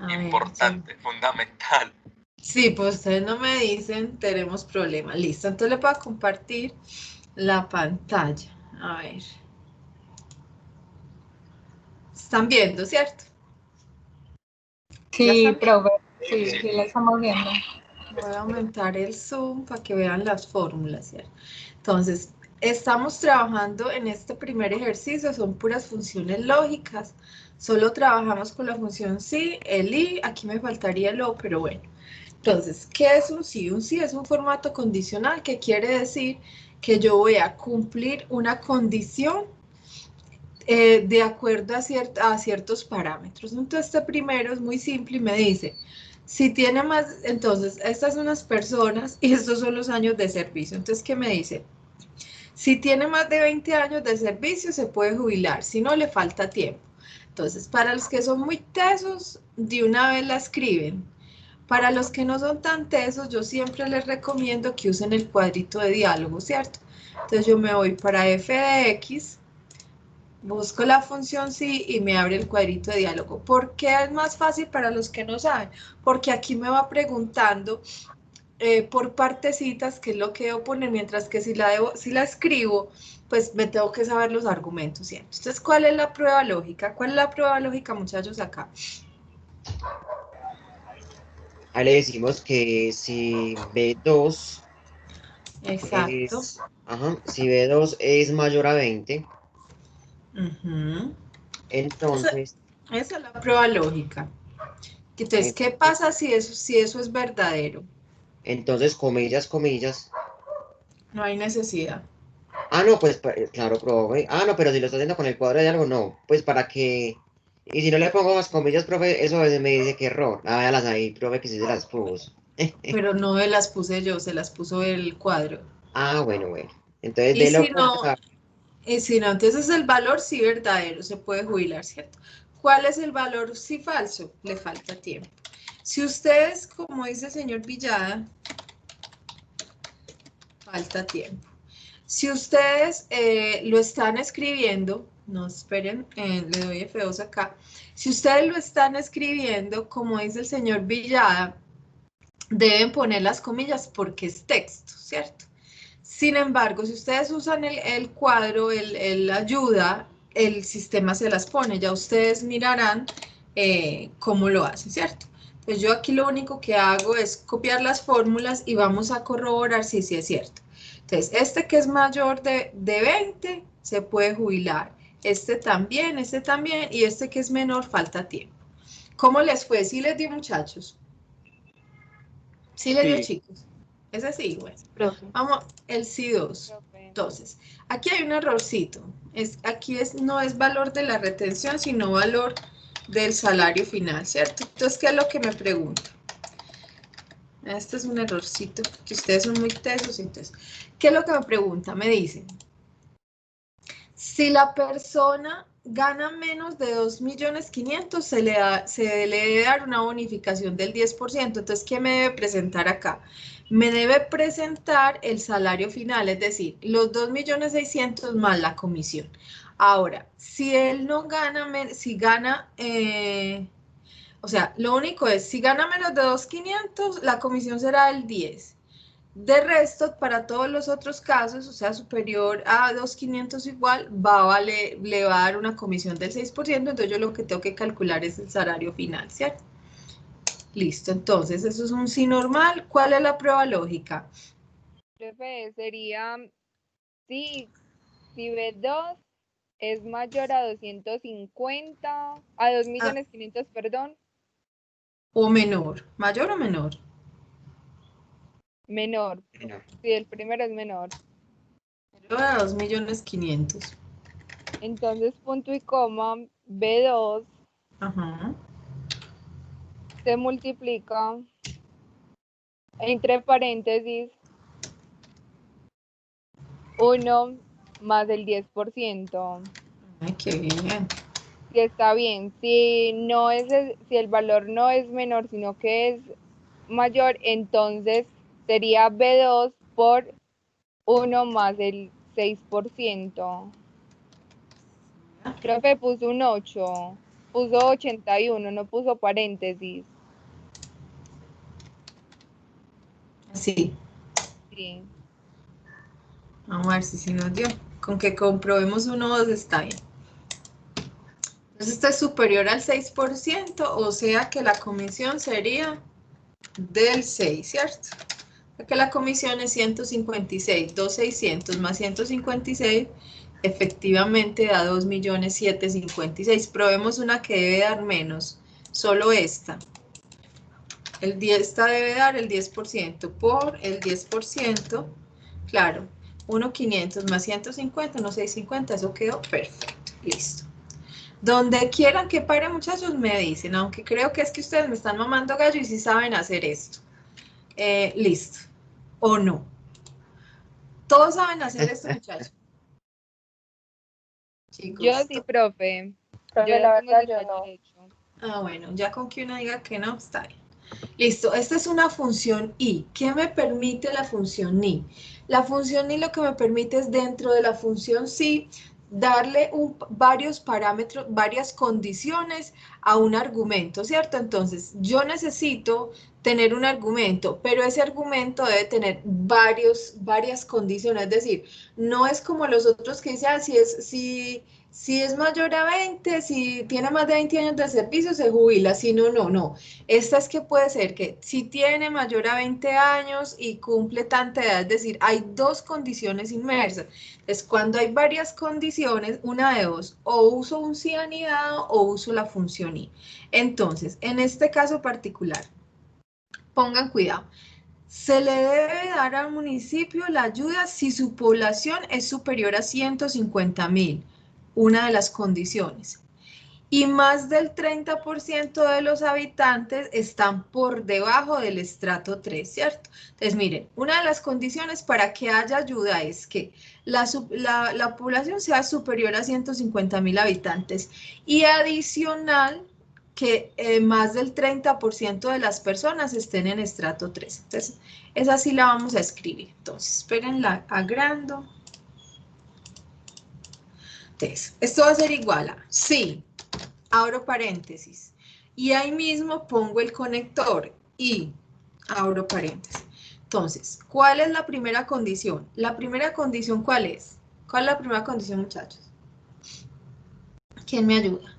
Importante, fundamental. Sí, pues ustedes no me dicen, tenemos problema. Listo, entonces les voy a compartir la pantalla. A ver. ¿Están viendo, cierto? ¿Ya Sí, están viendo? profe, sí, la estamos viendo. Voy a aumentar el zoom para que vean las fórmulas, ¿cierto? Entonces, estamos trabajando en este primer ejercicio, son puras funciones lógicas. Solo trabajamos con la función sí, el i, aquí me faltaría el o, pero bueno. Entonces, ¿qué es un sí? Un sí es un formato condicional que quiere decir que yo voy a cumplir una condición de acuerdo a ciertos parámetros. Entonces, este primero es muy simple y me dice, si tiene más, entonces, estas son las personas y estos son los años de servicio. Entonces, ¿qué me dice? Si tiene más de 20 años de servicio, se puede jubilar, si no, le falta tiempo. Entonces, para los que son muy tesos, de una vez la escriben. Para los que no son tan tesos, yo siempre les recomiendo que usen el cuadrito de diálogo, ¿cierto? Entonces yo me voy para f de x, busco la función sí y me abre el cuadrito de diálogo. ¿Por qué es más fácil para los que no saben? Porque aquí me va preguntando por partecitas qué es lo que debo poner, mientras que si la escribo, pues me tengo que saber los argumentos, ¿cierto? Entonces, ¿cuál es la prueba lógica? ¿Cuál es la prueba lógica, muchachos, acá? Ahí le decimos que si B2 Exacto. es, si B2 es mayor a 20, Uh-huh. Esa, entonces, esa es la prueba lógica. Entonces, ¿qué entonces, pasa si eso es verdadero? entonces, comillas, comillas. No hay necesidad. No, pues claro, profe. No, pero si lo está haciendo con el cuadro de algo, no. Pues para que. Y si no le pongo más comillas, profe, eso a veces me dice que error. Véalas ahí, profe, que sí se las puso. Pero no me las puse yo, se las puso el cuadro. Bueno, bueno. Entonces, Y délo si pues no, a. entonces el valor sí verdadero, se puede jubilar, ¿cierto? ¿Cuál es el valor sí falso? Le falta tiempo. Si ustedes, como dice el señor Villada, falta tiempo. Si ustedes lo están escribiendo, no esperen, le doy F2 acá. Si ustedes lo están escribiendo, como dice el señor Villada, deben poner las comillas porque es texto, ¿cierto? Sin embargo, si ustedes usan el cuadro, el ayuda, el sistema se las pone, ya ustedes mirarán cómo lo hace, ¿cierto? Pues yo aquí lo único que hago es copiar las fórmulas y vamos a corroborar si sí es cierto. Entonces, este que es mayor de 20 se puede jubilar, este también, y este que es menor falta tiempo. ¿Cómo les fue? ¿Sí les dio, muchachos? ¿Sí les dio, Sí. chicos? Es así, bueno. Profe. Vamos, el C2. Entonces, aquí hay un errorcito. Aquí no es valor de la retención, sino valor del salario final, ¿cierto? Entonces, ¿qué es lo que me pregunta? Este es un errorcito, que ustedes son muy tesos, entonces, ¿qué es lo que me pregunta? Me dicen, si la persona gana menos de 2.500.000, se le debe dar una bonificación del 10%. Entonces, ¿qué me debe presentar acá? Me debe presentar el salario final, es decir, los 2.600.000 más la comisión. Ahora, si él no gana, si gana, o sea, lo único es, si gana menos de 2.500, la comisión será el 10%. De resto, para todos los otros casos, o sea, superior a 2.500 igual, le va a dar una comisión del 6%, entonces yo lo que tengo que calcular es el salario final, ¿cierto? Listo, entonces eso es un sí normal. ¿Cuál es la prueba lógica? Profe, sería si B2 es mayor a 250, a 2.500.000, perdón, O menor, mayor o menor. menor. No. Si el primero es menor. Menor a 2.500.000. Entonces, punto y coma, B2 Ajá. se multiplica entre paréntesis 1 más el 10%. Ay, qué bien. Si está bien, si el valor no es menor, sino que es mayor, entonces sería B2 por 1 más el 6%. Profe, puso un 8. puso 81, no puso paréntesis. Sí. Sí. Vamos a ver si nos dio. Con que comprobemos 1 o 2 está bien. Entonces esto es superior al 6%, o sea que la comisión sería del 6, ¿cierto? Porque la comisión es 156, 2.600 más 156, efectivamente da 2.756.000. Probemos una que debe dar menos, solo esta. Esta debe dar el 10%, por el 10%, claro, 1.500 más 150, 1.650, eso quedó perfecto, listo. Donde quieran que pare, muchachos, me dicen, aunque creo que es que ustedes me están mamando gallo y sí saben hacer esto. Listo. ¿O no? Todos saben hacer esto, muchachos. Chicos. Yo sí, profe. Profe, Yo la tengo verdad, ese yo taller no. hecho. Ah, bueno, ya con que una diga que no, está bien. Listo, esta es una función i. ¿Qué me permite la función i? La función i lo que me permite es dentro de la función si darle varios parámetros, varias condiciones a un argumento, ¿cierto? Entonces, yo necesito tener un argumento, pero ese argumento debe tener varias condiciones, es decir, no es como los otros que dicen, si es mayor a 20, si tiene más de 20 años de servicio, se jubila, si no, no. Esta es que puede ser que si tiene mayor a 20 años y cumple tanta edad, es decir, hay dos condiciones inmersas. Entonces, cuando hay varias condiciones, una de dos, o uso un si anidado o uso la función i. Entonces, en este caso particular, pongan cuidado. Se le debe dar al municipio la ayuda si su población es superior a 150.000, una de las condiciones. Y más del 30% de los habitantes están por debajo del estrato 3, ¿cierto? Entonces, miren, una de las condiciones para que haya ayuda es que la población sea superior a 150.000 habitantes y adicional que más del 30% de las personas estén en estrato 3. Entonces, esa sí la vamos a escribir. Entonces, esperen, la agrando. Entonces, esto va a ser igual a sí. Abro paréntesis, y ahí mismo pongo el conector y abro paréntesis. Entonces, ¿cuál es la primera condición? La primera condición, ¿cuál es? ¿Cuál es la primera condición, muchachos? ¿Quién me ayuda?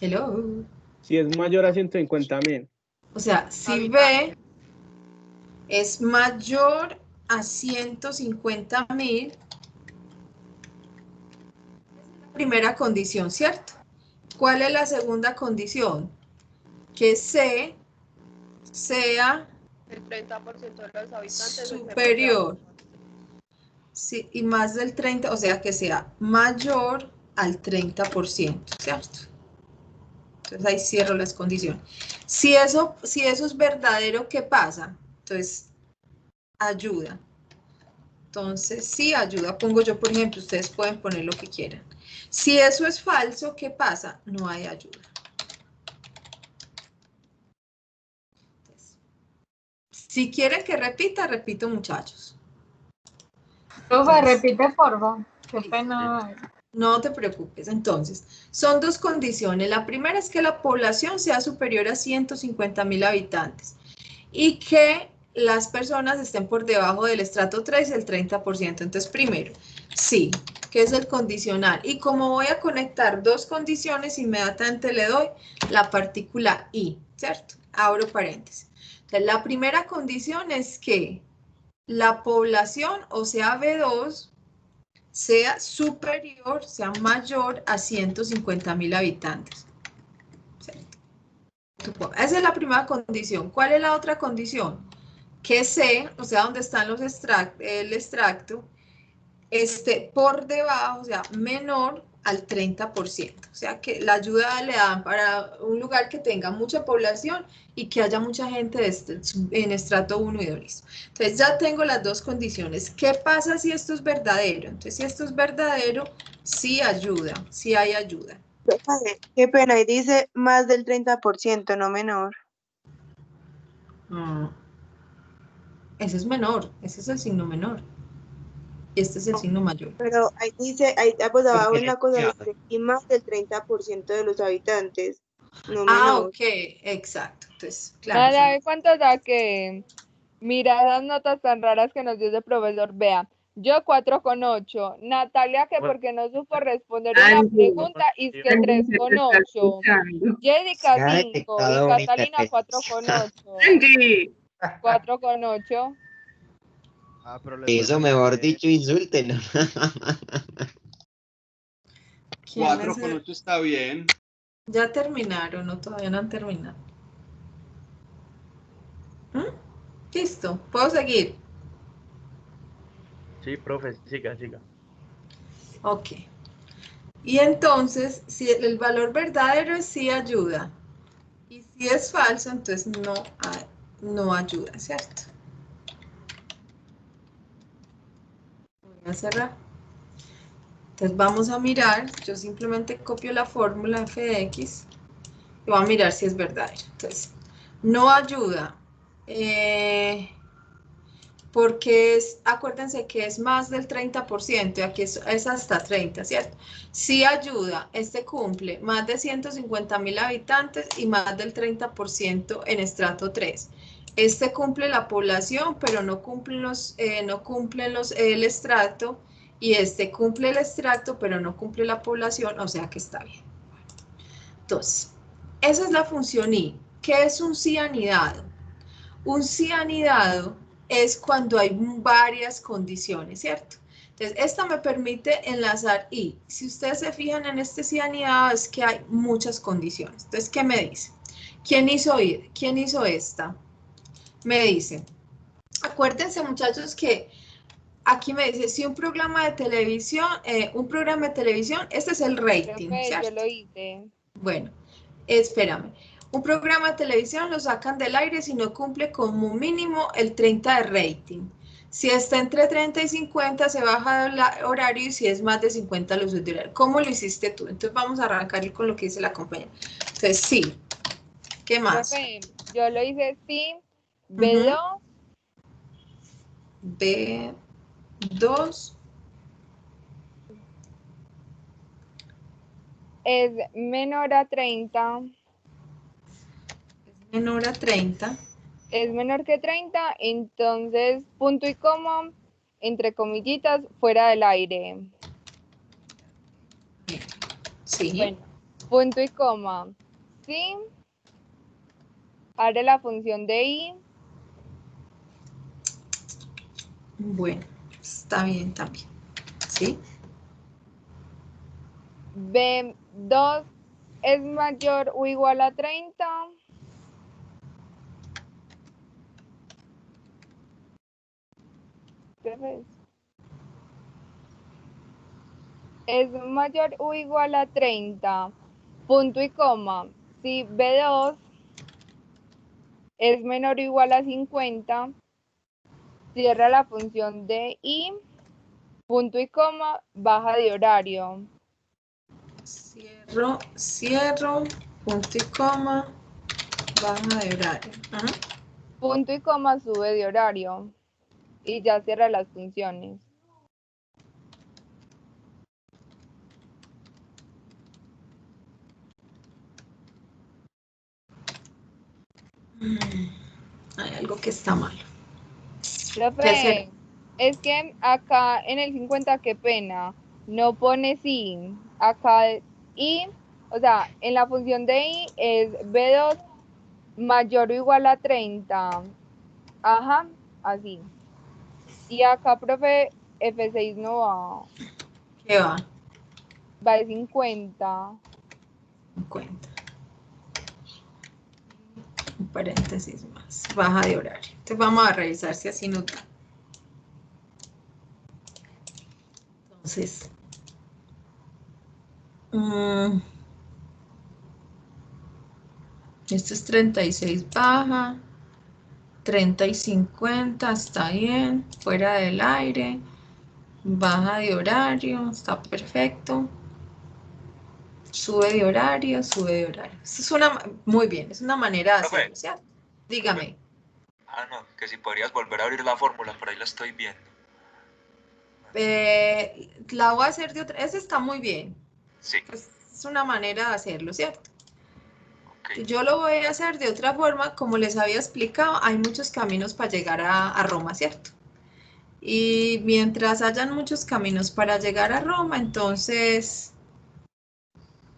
Hello. Si es mayor a 150.000. O sea, si B es mayor a 150.000, primera condición, ¿cierto? ¿Cuál es la segunda condición? Que C sea El 30% de los habitantes superior, sí, y más del 30, o sea que sea mayor al 30%, ¿cierto? Entonces ahí cierro las condiciones. Si eso es verdadero, ¿qué pasa? Entonces, ayuda. Entonces, sí, ayuda. Pongo yo, por ejemplo, ustedes pueden poner lo que quieran. Si eso es falso, ¿qué pasa? No hay ayuda. Si quieren que repita, repito, muchachos. Profe, repite, porfa. Qué pena. No te preocupes. Entonces, son dos condiciones. La primera es que la población sea superior a 150.000 habitantes y que las personas estén por debajo del estrato 3, el 30%. Entonces, primero, sí, que es el condicional. Y como voy a conectar dos condiciones, inmediatamente le doy la partícula i, ¿cierto? Abro paréntesis. Entonces, la primera condición es que la población, o sea, B2, sea superior, sea mayor a 150.000 habitantes. ¿Cierto? Esa es la primera condición. ¿Cuál es la otra condición? Que C, o sea, donde están el extracto, esté por debajo, o sea, menor al 30%. O sea, que la ayuda le dan para un lugar que tenga mucha población y que haya mucha gente en estrato 1 y 2. Listo. Entonces ya tengo las dos condiciones. ¿Qué pasa si esto es verdadero? Entonces, si esto es verdadero, sí ayuda, sí hay ayuda. Qué pena, y dice más del 30%, no menor. Ese es menor, ese es el signo menor. y este es el signo mayor. Pero ahí dice, ahí pues abajo Porque en la cosa ya- dice, y más del 30% de los habitantes, no Ah, menos. ok, exacto. Entonces, claro. Nada, son- ¿sabe cuánto da que? Mira esas notas tan raras que nos dio ese profesor. Vea, yo 4,8. Natalia, que porque no supo responder una Angie, pregunta, y es que Angie se te está 3,8. escuchando. Jessica Se ha 5 y detectado un Catalina interés. 4,8. Angie. 4,8. Ah, pero les fue Eso, re mejor bien. dicho, insulten. ¿quién 4 es con el- 8 está bien. Ya terminaron o todavía no han terminado. ¿Mm? Listo, puedo seguir. Sí, profe, siga, siga. Ok. Y entonces, si el valor verdadero es sí ayuda, y si es falso, entonces no ayuda, ¿cierto? Voy a cerrar. Entonces vamos a mirar, yo simplemente copio la fórmula f de x y voy a mirar si es verdadero. Entonces, no ayuda, porque acuérdense que es más del 30%, y aquí es hasta 30, ¿cierto? Sí ayuda, este cumple más de 150.000 habitantes y más del 30% en estrato 3. Este cumple la población, pero no cumple el estrato, y este cumple el estrato, pero no cumple la población, o sea que está bien. Entonces, esa es la función I. ¿Qué es un sí anidado? Un sí anidado es cuando hay varias condiciones, ¿cierto? Entonces, esta me permite enlazar I. Si ustedes se fijan en este sí anidado, es que hay muchas condiciones. Entonces, ¿qué me dice? ¿Quién hizo I? ¿Quién hizo esta? Me dice, acuérdense, muchachos, que aquí me dice, si un programa de televisión, este es el rating, Profe, yo ¿cierto? lo hice. Bueno, espérame. Un programa de televisión lo sacan del aire si no cumple como mínimo el 30 de rating. Si está entre 30 y 50 se baja el horario, y si es más de 50 lo sube de horario. ¿Cómo lo hiciste tú? Entonces vamos a arrancar con lo que dice la compañera. Entonces sí. ¿Qué más? Profe, yo lo hice sí. B2 B2 es menor a 30. es menor a 30. Es menor que 30, entonces punto y coma, entre comillitas, fuera del aire. Sí. Bueno, punto y coma. Sí. Haré la función de I. Bueno, está bien también. ¿Sí? B2 es mayor o igual a 30. Es mayor o igual a 30. Punto y coma. Si B2 es menor o igual a 50, cierra la función de I. Punto y coma, baja de horario. Cierro, punto y coma, baja de horario. Ajá. Punto y coma, sube de horario. Y ya cierra las funciones. Hay algo que está mal. Profe, es que acá en el 50, qué pena, no pone sí. Acá I, o sea, en la función de I es B2 mayor o igual a 30. Ajá, así. Y acá, profe, F6 no va, ¿Qué va? va de 50. 50. Un paréntesis más. Baja de horario. Entonces vamos a revisar si así nos da. Entonces. Esto es 36 baja. 30 y 50 está bien. Fuera del aire. Baja de horario. Está perfecto. Sube de horario, sube de horario. Esto es muy bien, es una manera de Profe. hacerlo, ¿cierto? Dígame. Ah, no, que si podrías volver a abrir la fórmula, por ahí la estoy viendo. La voy a hacer de otra, esa está muy bien. Sí, Pues, es una manera de hacerlo, ¿cierto? ok. Yo lo voy a hacer de otra forma, como les había explicado, hay muchos caminos para llegar a Roma, ¿cierto? Y mientras hayan muchos caminos para llegar a Roma, entonces,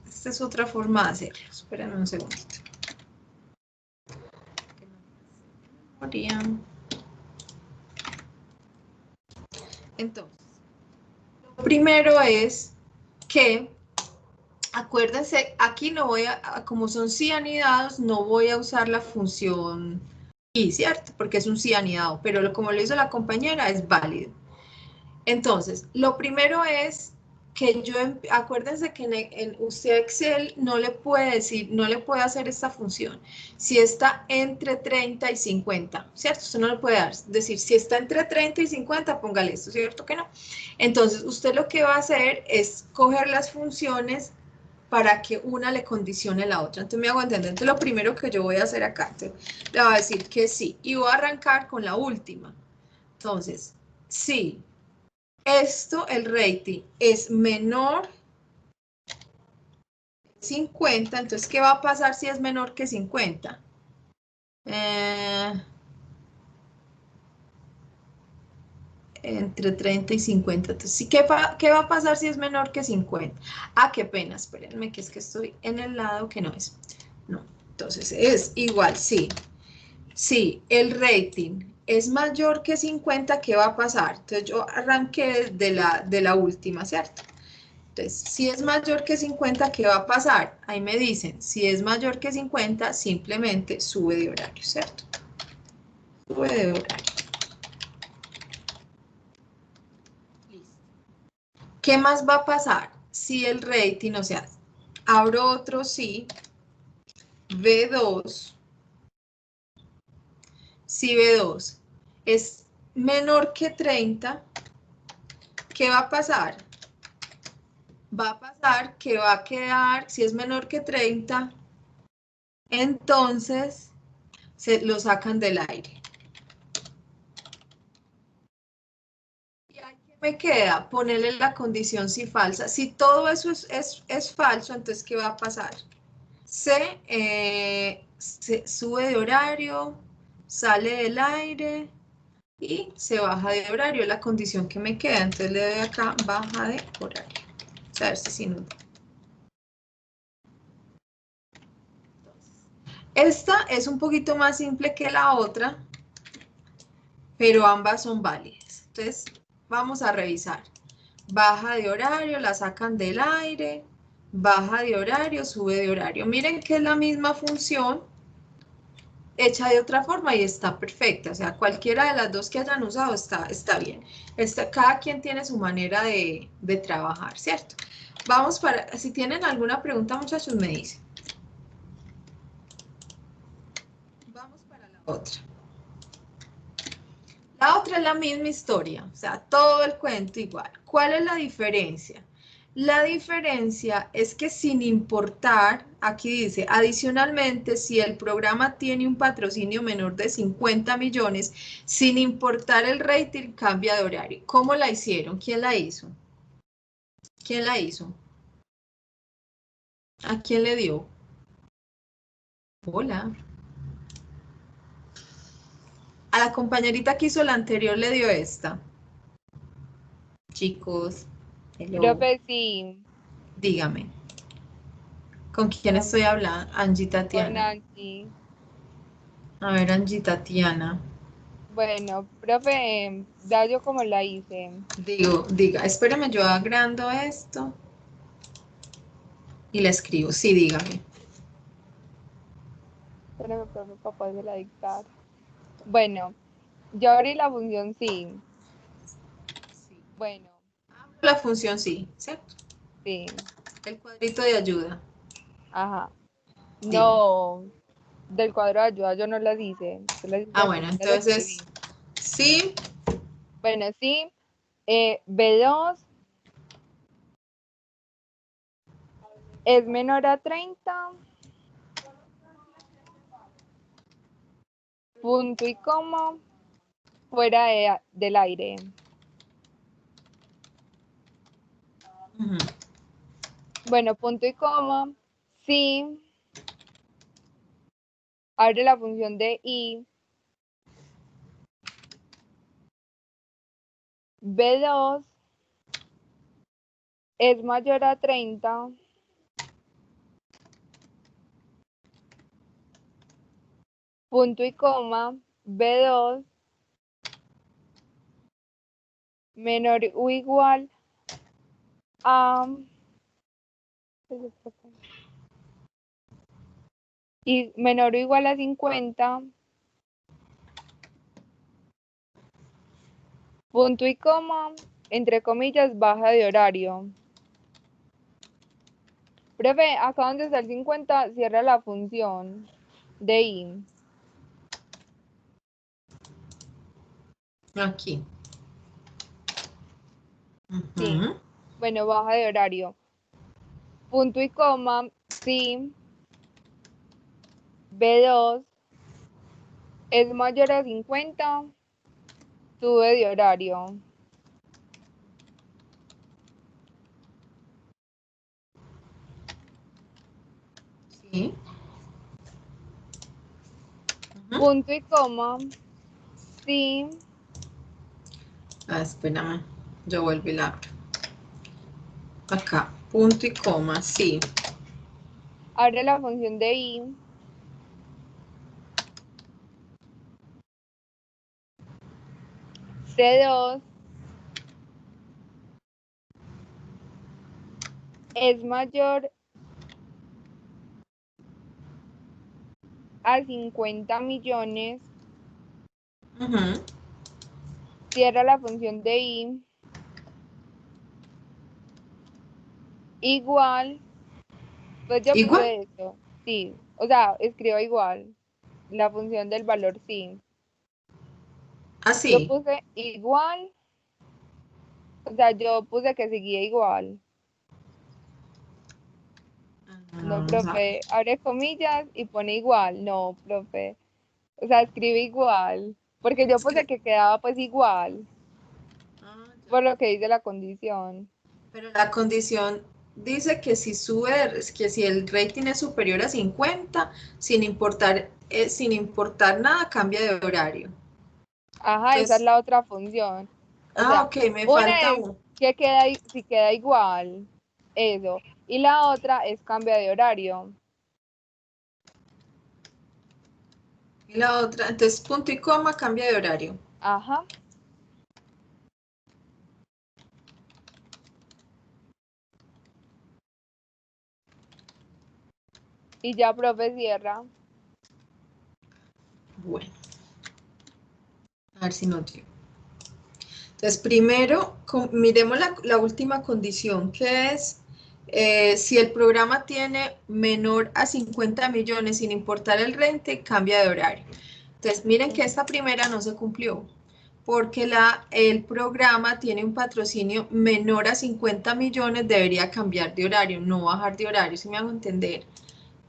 esta es otra forma de hacerlo. Esperen un segundito. Entonces, lo primero es que, acuérdense, aquí no voy a, como son cianidados, no voy a usar la función y, ¿cierto? Porque es un cianidado, pero como lo hizo la compañera, es válido. Entonces, lo primero es que acuérdense que en usted Excel no le puede decir, no le puede hacer esta función si está entre 30 y 50, ¿cierto? Usted no le puede decir, si está entre 30 y 50, póngale esto, ¿cierto que no? Entonces, usted lo que va a hacer es coger las funciones para que una le condicione la otra. Entonces, me hago entender. Entonces, lo primero que yo voy a hacer acá, le voy a decir que sí, y voy a arrancar con la última. Entonces, sí. Esto, el rating, es menor que 50, entonces, ¿qué va a pasar si es menor que 50? Entre 30 y 50. Entonces, ¿sí? ¿Qué va a pasar si es menor que 50? Ah, qué pena, espérenme, que es que estoy en el lado que no es. No, entonces es igual, sí. Sí, el rating es mayor que 50, ¿qué va a pasar? Entonces, yo arranqué de la última, ¿cierto? Entonces, si es mayor que 50, ¿qué va a pasar? Ahí me dicen, si es mayor que 50, simplemente sube de horario, ¿cierto? Sube de horario. Listo. ¿Qué más va a pasar? Si el rating, o sea, abro otro sí, B2, si B2 es menor que 30, ¿qué va a pasar? Va a pasar que va a quedar, si es menor que 30, entonces se lo sacan del aire. ¿Y aquí qué me queda? Ponerle la condición si falsa. Si todo eso es falso, entonces, ¿qué va a pasar? Se sube de horario, sale del aire y se baja de horario, la condición que me queda. Entonces le doy acá, baja de horario. A ver si no. Esta es un poquito más simple que la otra, pero ambas son válidas. Entonces, vamos a revisar. Baja de horario, la sacan del aire, baja de horario, sube de horario. Miren que es la misma función hecha de otra forma y está perfecta. O sea, cualquiera de las dos que hayan usado está bien. Cada quien tiene su manera de trabajar, ¿cierto? Vamos para, si tienen alguna pregunta, muchachos, me dicen. Vamos para la otra. La otra es la misma historia, o sea, todo el cuento igual. ¿Cuál es la diferencia? La diferencia es que sin importar, aquí dice, adicionalmente, si el programa tiene un patrocinio menor de 50 millones, sin importar el rating, cambia de horario. ¿Cómo la hicieron? ¿Quién la hizo? ¿Quién la hizo? ¿A quién le dio? Hola. A la compañerita que hizo la anterior le dio esta. Chicos, hello. Profe, sí. Dígame. ¿Con quién estoy hablando? Angie Con Tatiana. Angie. A ver, Angie Tatiana. Bueno, profe, ya yo como la hice. Diga, espérame, yo agrando esto y le escribo. Sí, dígame. Espérame, profe, papá de la dictar. Bueno, yo abrí la función sí. Bueno, La función sí, ¿cierto? sí. El cuadrito de ayuda. Ajá. Dime. No, del cuadro de ayuda yo no las hice. Yo las hice Ah, aquí, bueno, las entonces, escribí. sí, Bueno, sí. B2 es menor a 30. Punto y coma. Fuera del aire. Ujú. Bueno, punto y coma, si abre la función de i, B2 es mayor a 30, punto y coma, B2 menor o igual a y menor o igual a 50, punto y coma, entre comillas, baja de horario. Profe, acá donde está el 50, cierra la función de i. Aquí. Sí. Ujú. Bueno, baja de horario. Punto y coma, si B2 es mayor a 50, sube de horario. Sí. Ujú. Punto y coma, si Espérame, yo vuelvo y la abro. Acá, punto y coma, sí. abre la función de i, C2 es mayor a 50 millones, Ujú. cierra la función de i, igual, pues yo ¿Igual? puse eso, sí, o sea, escriba igual, la función del valor sí. Yo Así. puse igual, o sea, yo puse que seguía igual. No, Vamos a ver. profe, abre comillas y pone igual. No, profe. O sea, escribe igual. Porque yo puse que quedaba pues igual, Ah, ya. por lo que dice la condición. Pero la condición dice que si sube, que si el rating es superior a 50, sin importar nada, cambia de horario. Ajá, esa es Entonces, la otra función. O sea, ok, me una falta es uno. que si queda igual, eso. Y la otra es cambia de horario. Y la otra, entonces punto y coma cambia de horario. Ajá. Y ya, profe, cierra. Bueno, a ver si no dio. Entonces, primero, miremos la última condición, que es si el programa tiene menor a 50 millones, sin importar el rente, cambia de horario. Entonces, miren que esta primera no se cumplió, porque el programa tiene un patrocinio menor a 50 millones, debería cambiar de horario, no bajar de horario, si me hago entender.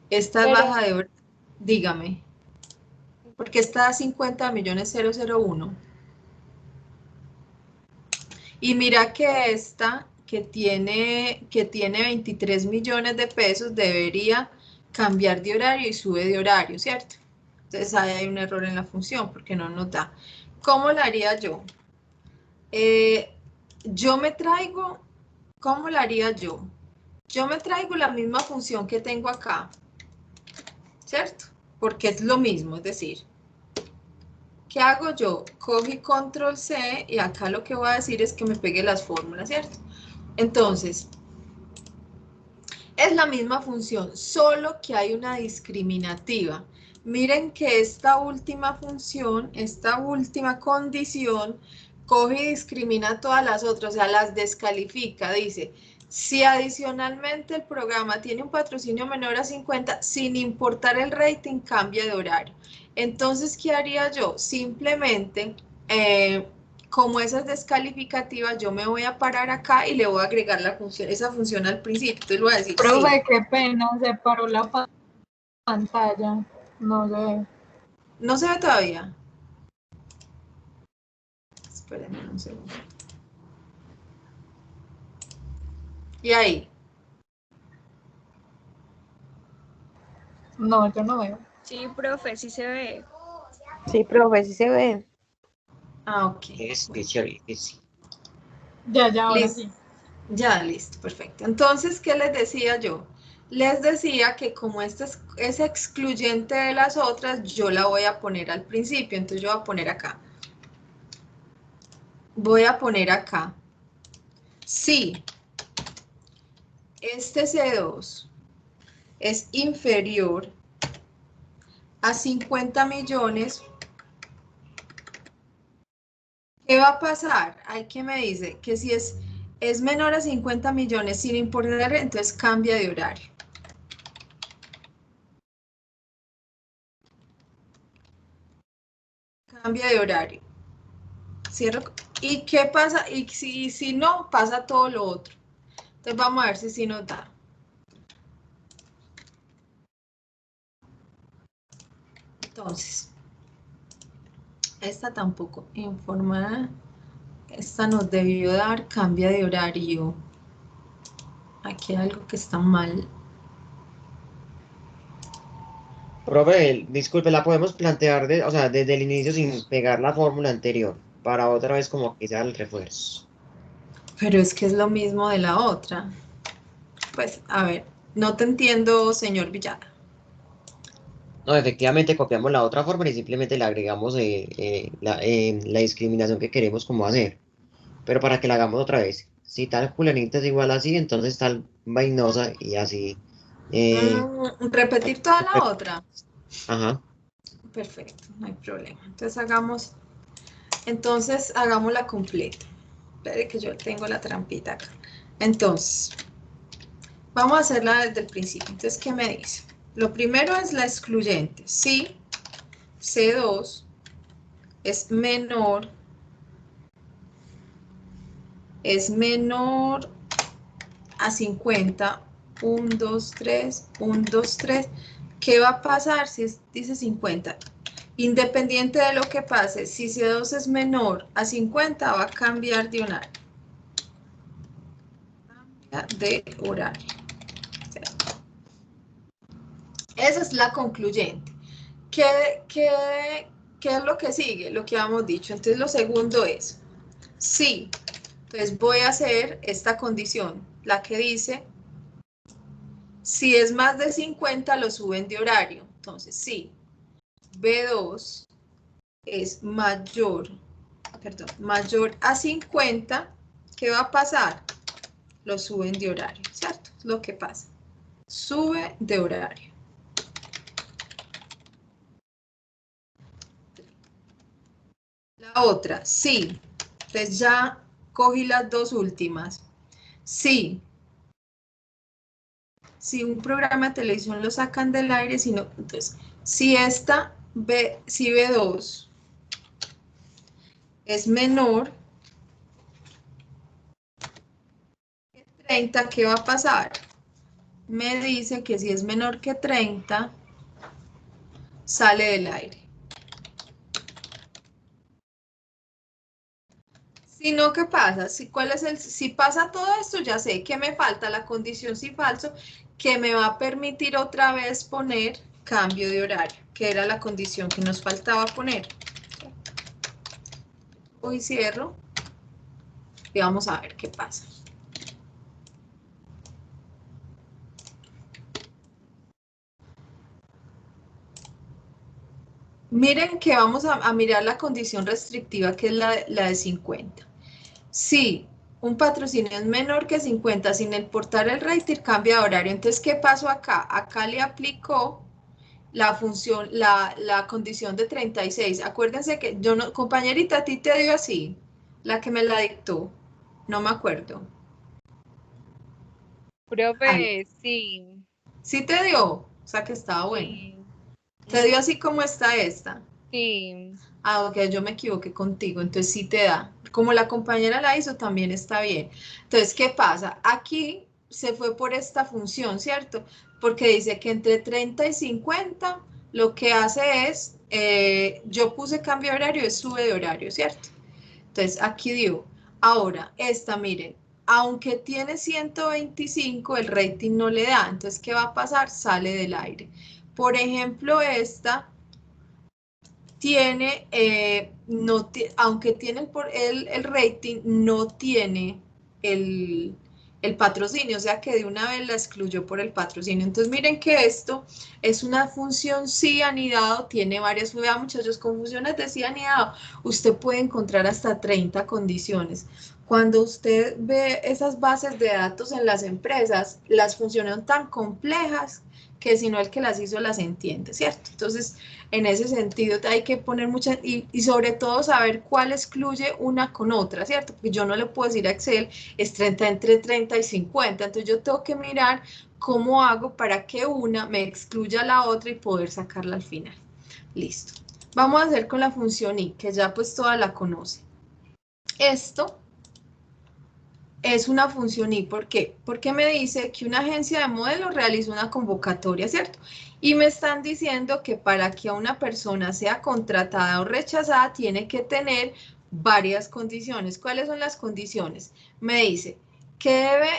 Esta es baja Pero, de horario, dígame, porque está a 50 millones 001. Y mira que esta, que tiene 23 millones de pesos, debería cambiar de horario y sube de horario, ¿cierto? Entonces ahí hay un error en la función porque no nos da. ¿Cómo la haría yo? Yo me traigo, ¿cómo la haría yo? Yo me traigo la misma función que tengo acá, ¿cierto? Porque es lo mismo, es decir, ¿qué hago yo? Cogí control C y acá lo que voy a decir es que me pegue las fórmulas, ¿cierto? Entonces, es la misma función, solo que hay una discriminativa. Miren que esta última función, esta última condición, coge y discrimina todas las otras, o sea, las descalifica. Dice, si adicionalmente el programa tiene un patrocinio menor a 50, sin importar el rating, cambia de horario. Entonces, ¿qué haría yo? Simplemente, como esa es descalificativa, yo me voy a parar acá y le voy a agregar esa función al principio. Entonces le voy a decir sí. Profe, qué pena, se paró la pantalla. No sé. ¿No se ve todavía? Espérenme un segundo. Y ahí. No, yo no veo. Sí, profe, sí se ve. Sí, profe, sí se ve. Ah, ok. Es Bueno, chévere, que sí. Ya, ahora listo. sí. Ya, listo, perfecto. Entonces, ¿qué les decía yo? Les decía que como esta es excluyente de las otras, yo la voy a poner al principio. Entonces, yo voy a poner acá. Voy a poner acá. Si este C2 es inferior a 50 millones, ¿qué va a pasar? Hay que me dice que si es menor a 50 millones sin importar, entonces cambia de horario. Cambia de horario. Cierro. ¿Y qué pasa? Y si no, pasa todo lo otro. Entonces vamos a ver si nos da. Entonces, esta tampoco informada. Esta nos debió dar, cambia de horario. Aquí hay algo que está mal. Profe, disculpe, la podemos plantear o sea, desde el inicio sin pegar la fórmula anterior, para otra vez como que sea el refuerzo. Pero es que es lo mismo de la otra. Pues, a ver, no te entiendo, señor Villada. No, efectivamente copiamos la otra fórmula y simplemente le agregamos la discriminación que queremos como hacer. Pero para que la hagamos otra vez. Si tal fulanita es igual así, entonces tal vainosa y así. Repetir toda la otra. Ajá. Perfecto, no hay problema. Entonces hagámosla completa. Espere que yo tengo la trampita acá. Entonces, vamos a hacerla desde el principio. Entonces, ¿qué me dice? Lo primero es la excluyente. Si C2 es menor a 50, 1, 2, 3, 1, 2, 3. ¿Qué va a pasar si dice 50? Independiente de lo que pase, si C2 es menor a 50, va a cambiar de horario. Esa es la concluyente. ¿Qué es lo que sigue? Lo que habíamos dicho. Entonces, lo segundo es, sí, entonces voy a hacer esta condición, la que dice, si es más de 50, lo suben de horario. Entonces, sí, B2 es mayor a 50, ¿qué va a pasar? Lo suben de horario, ¿cierto? Es lo que pasa. Sube de horario. La otra, sí. Entonces ya cogí las dos últimas. Sí. Si un programa de televisión lo sacan del aire, entonces, si si B2 es menor que 30, ¿qué va a pasar? Me dice que si es menor que 30, sale del aire. Si no, ¿qué pasa? Si pasa todo esto, ya sé que me falta la condición si falso, que me va a permitir otra vez poner cambio de horario, que era la condición que nos faltaba poner. Hoy cierro y vamos a ver qué pasa. Miren que vamos a mirar la condición restrictiva, que es la de 50. Si un patrocinio es menor que 50 sin importar el rating, cambia de horario. Entonces, ¿qué pasó acá? Acá le aplicó la función, la condición de 36. Acuérdense que compañerita, a ti te dio así, la que me la dictó. No me acuerdo. Profe, sí, ¿Sí te dio? O sea que estaba bueno. sí, ¿Te dio así como está esta? sí. Ah, ok, yo me equivoqué contigo, entonces sí te da. Como la compañera la hizo, también está bien. Entonces, ¿qué pasa? Aquí se fue por esta función, ¿cierto? Porque dice que entre 30 y 50 lo que hace es, yo puse cambio de horario, es sube de horario, ¿cierto? Entonces, aquí digo, ahora, esta, miren, aunque tiene 125, el rating no le da. Entonces, ¿qué va a pasar? Sale del aire. Por ejemplo, esta tiene, aunque tiene el rating, no tiene el patrocinio, o sea que de una vez la excluyó por el patrocinio. Entonces miren que esto es una función sí anidado, tiene varias, vean muchachos, con funciones de sí anidado, usted puede encontrar hasta 30 condiciones. Cuando usted ve esas bases de datos en las empresas, las funciones son tan complejas que si no el que las hizo las entiende, ¿cierto? Entonces, en ese sentido hay que poner muchas, y sobre todo saber cuál excluye una con otra, ¿cierto? Porque yo no le puedo decir a Excel, es 30 entre 30 y 50, entonces yo tengo que mirar cómo hago para que una me excluya a la otra y poder sacarla al final. Listo. Vamos a hacer con la función I, que ya pues toda la conoce. Esto es una función I, ¿por qué? Porque me dice que una agencia de modelos realizó una convocatoria, ¿cierto? Y me están diciendo que para que una persona sea contratada o rechazada tiene que tener varias condiciones. ¿Cuáles son las condiciones? Me dice que debe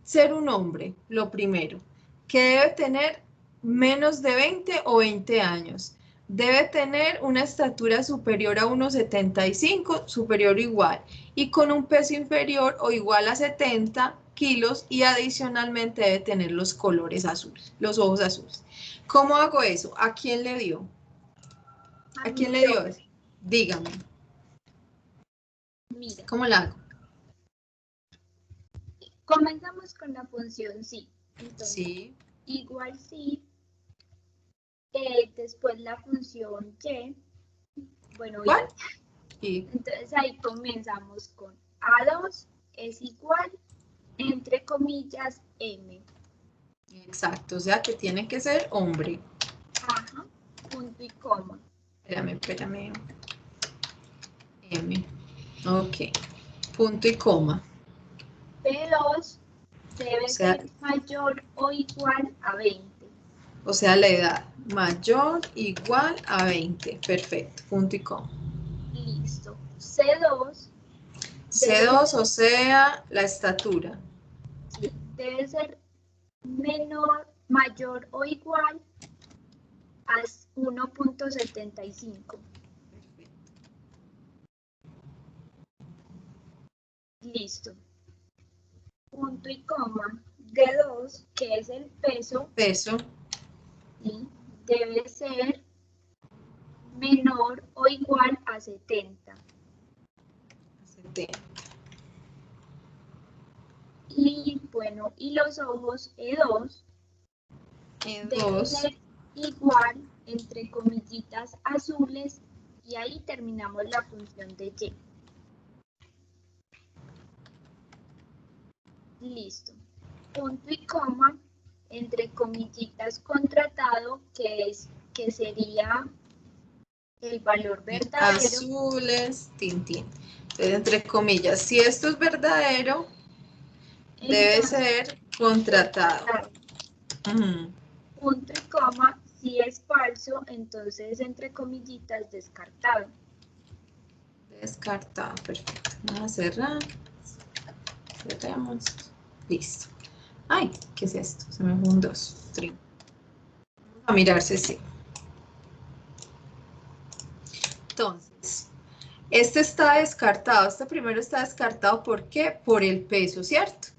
ser un hombre, lo primero, que debe tener menos de 20 o 20 años, debe tener una estatura superior a 1,75, superior o igual, y con un peso inferior o igual a 70 kilos y adicionalmente debe tener los colores azules, los ojos azules. ¿Cómo hago eso? ¿A quién le dio? ¿A quién le dio eso? Dígame. Mira, ¿Cómo la hago? comenzamos con la función sí. Entonces, Sí. igual sí. Después la función y. Bueno, ¿Cuál? Y. Entonces ahí comenzamos con A2 es igual, entre comillas, M. Exacto, o sea que tiene que ser hombre. Ajá, punto y coma. Espérame. M. Ok. Punto y coma. P2 debe O sea, ser mayor o igual a 20. O sea, la edad mayor igual a 20. Perfecto. Punto y coma. Listo. C2. C2, o sea, la estatura. Sí, debe ser menor, mayor o igual a 1.75. Listo. Punto y coma. D2, que es el peso. Peso. ¿Sí? Debe ser menor o igual a 70. 70. Y bueno, y los ojos E2 debe ser igual entre comillitas azules y ahí terminamos la función de Y. Listo. Punto y coma entre comillitas contratado, que sería el valor verdadero. Azules, tintín. Entonces, entre comillas, si esto es verdadero, debe ser contratado. Punto y coma, si es falso, entonces entre comillitas descartado. Descartado, perfecto. Vamos a cerrar. Cerramos. Listo. Ay, ¿qué es esto? Se me fue un 2. Vamos a mirarse, sí. Entonces, este está descartado. Este primero está descartado, ¿por qué? Por el peso, ¿cierto?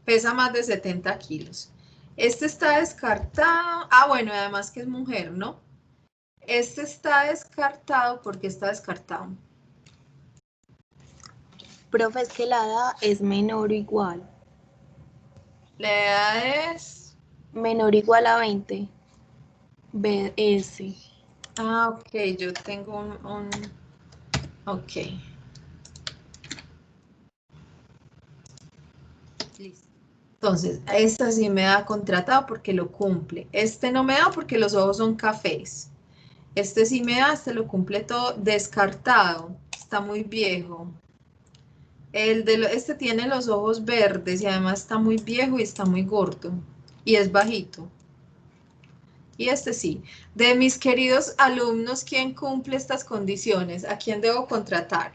Pesa más de 70 kilos. Este está descartado. Ah, bueno, además que es mujer, ¿no? Este está descartado porque está descartado. Profe, es que la edad es menor o igual. La edad es... Menor o igual a 20. BS. Ah, ok, yo tengo un... Ok. Listo. Entonces, esta sí me da contratado porque lo cumple. Este no me da porque los ojos son cafés. Este sí me da, este lo cumple todo. Descartado. Está muy viejo. Este tiene los ojos verdes y además está muy viejo y está muy gordo. Y es bajito. Y este sí. De mis queridos alumnos, ¿quién cumple estas condiciones? ¿A quién debo contratar?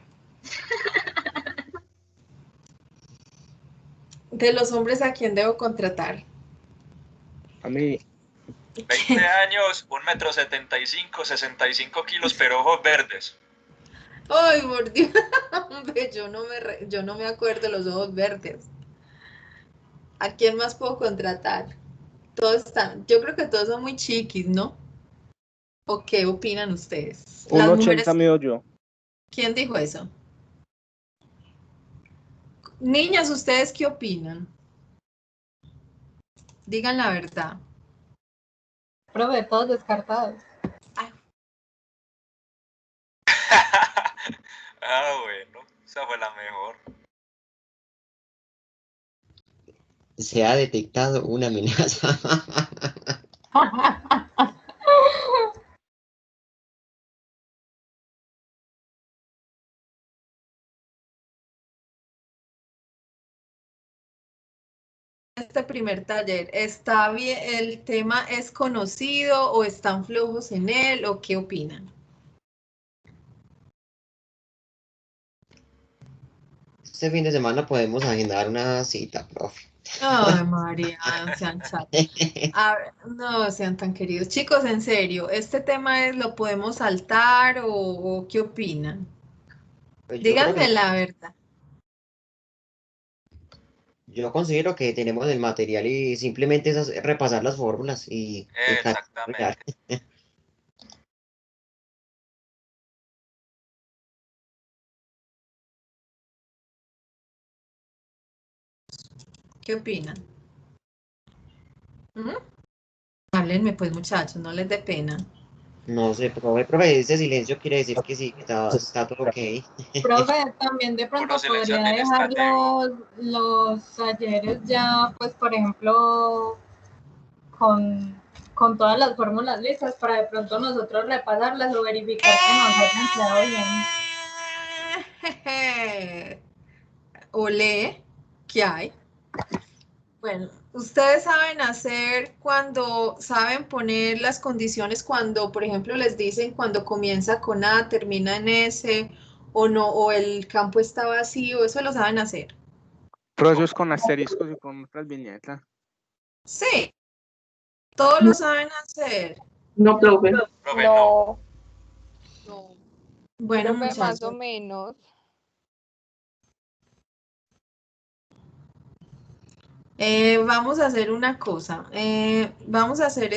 De los hombres, ¿a quién debo contratar? A mí, 20 años, 1,75 m, 65 kilos, pero ojos verdes. Ay, por Dios. Yo no me acuerdo de los ojos verdes. ¿A quién más puedo contratar? Todos están, yo creo que todos son muy chiquis, ¿no? ¿O qué opinan ustedes? un Las 80 mujeres, mido yo. ¿quién dijo eso? Niñas, ¿ustedes qué opinan? Digan la verdad. Profe, todos descartados. Ah, bueno, esa fue la mejor. Se ha detectado una amenaza. Este primer taller, ¿está bien? ¿El tema es conocido o están flojos en él o qué opinan? Este fin de semana podemos agendar una cita, profe. Ay, María, sean chatos. No sean tan queridos. Chicos, en serio, ¿este tema lo podemos saltar o qué opinan? Pues yo creo que Díganme la verdad. yo considero que tenemos el material y simplemente es repasar las fórmulas y Exactamente. ¿Qué opinan? Háblenme pues, muchachos, no les dé pena. No sé, profe, ese silencio quiere decir que sí, que está todo ok. Profe, también de pronto silencio podría dejar administrativo. los talleres ya, pues, por ejemplo, con todas las fórmulas listas para de pronto nosotros repasarlas o verificar que nos hayan quedado bien. Olé, ¿qué hay? Bueno, ustedes saben hacer saben poner las condiciones cuando, por ejemplo, les dicen cuando comienza con A, termina en S, o no, o el campo está vacío, eso lo saben hacer. Procesos con asteriscos y con otras viñetas. Sí, todos lo saben hacer. No, profe. No, Bueno, profe, más o muchachos. menos. Vamos a hacer una cosa. Vamos a hacer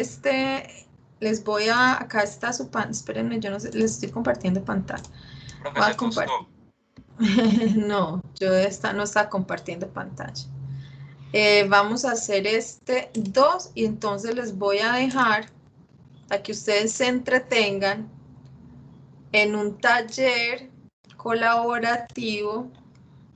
acá está su espérenme, yo no sé, les estoy compartiendo pantalla. Profe, Voy a se tostó. No, no está compartiendo pantalla. Vamos a hacer 2 y entonces les voy a dejar para que ustedes se entretengan en un taller colaborativo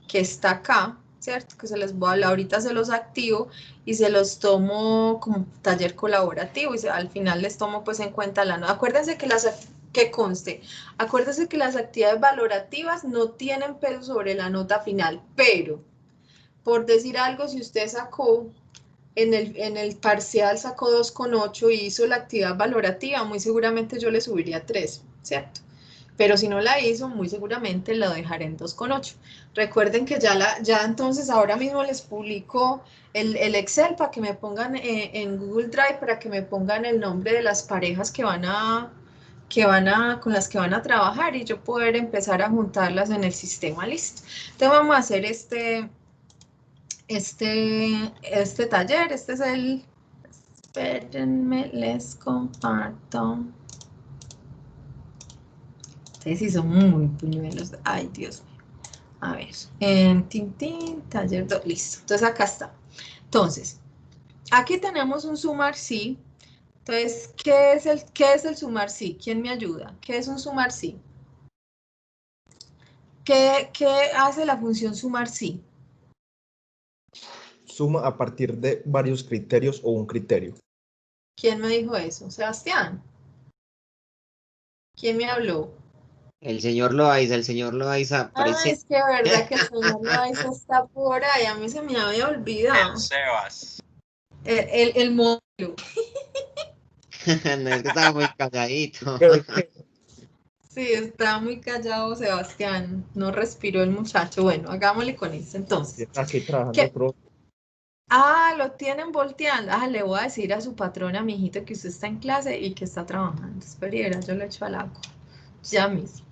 que está acá, ¿cierto? Que se les voy a hablar, ahorita se los activo y se los tomo como taller colaborativo y al final les tomo pues en cuenta la nota. Acuérdense que conste, acuérdense que las actividades valorativas no tienen peso sobre la nota final, pero por decir algo, si usted sacó en el parcial sacó 2,8 y hizo la actividad valorativa, muy seguramente yo le subiría 3, ¿cierto? Pero si no la hizo, muy seguramente la dejaré en 2,8. Recuerden que ya entonces ahora mismo les publico el Excel para que me pongan en Google Drive, para que me pongan el nombre de las parejas con las que van a trabajar y yo poder empezar a juntarlas en el sistema, listo. Entonces vamos a hacer este taller, espérenme, les comparto. Ustedes sí son muy puñuelos. Ay, Dios mío. A ver, en Tintín, taller 2, listo. Entonces acá está. Entonces, aquí tenemos un sumar sí. Entonces, ¿qué es el sumar sí? ¿Quién me ayuda? ¿Qué es un sumar sí? ¿Qué hace la función sumar sí? Suma a partir de varios criterios o un criterio. ¿Quién me dijo eso? Sebastián. ¿Quién me habló? El señor Loaiza presente. Es que verdad que el señor Loaiza está por ahí, a mí se me había olvidado. El Sebas. El módulo. No, es que estaba muy calladito. Sí, está muy callado Sebastián, no respiró el muchacho. Bueno, hagámosle con esto entonces. Aquí trabajando, profe. Ah, lo tienen volteando. Ah, le voy a decir a su patrona, mijito, que usted está en clase y que está trabajando. Espera, yo lo echo al agua. Ya mismo.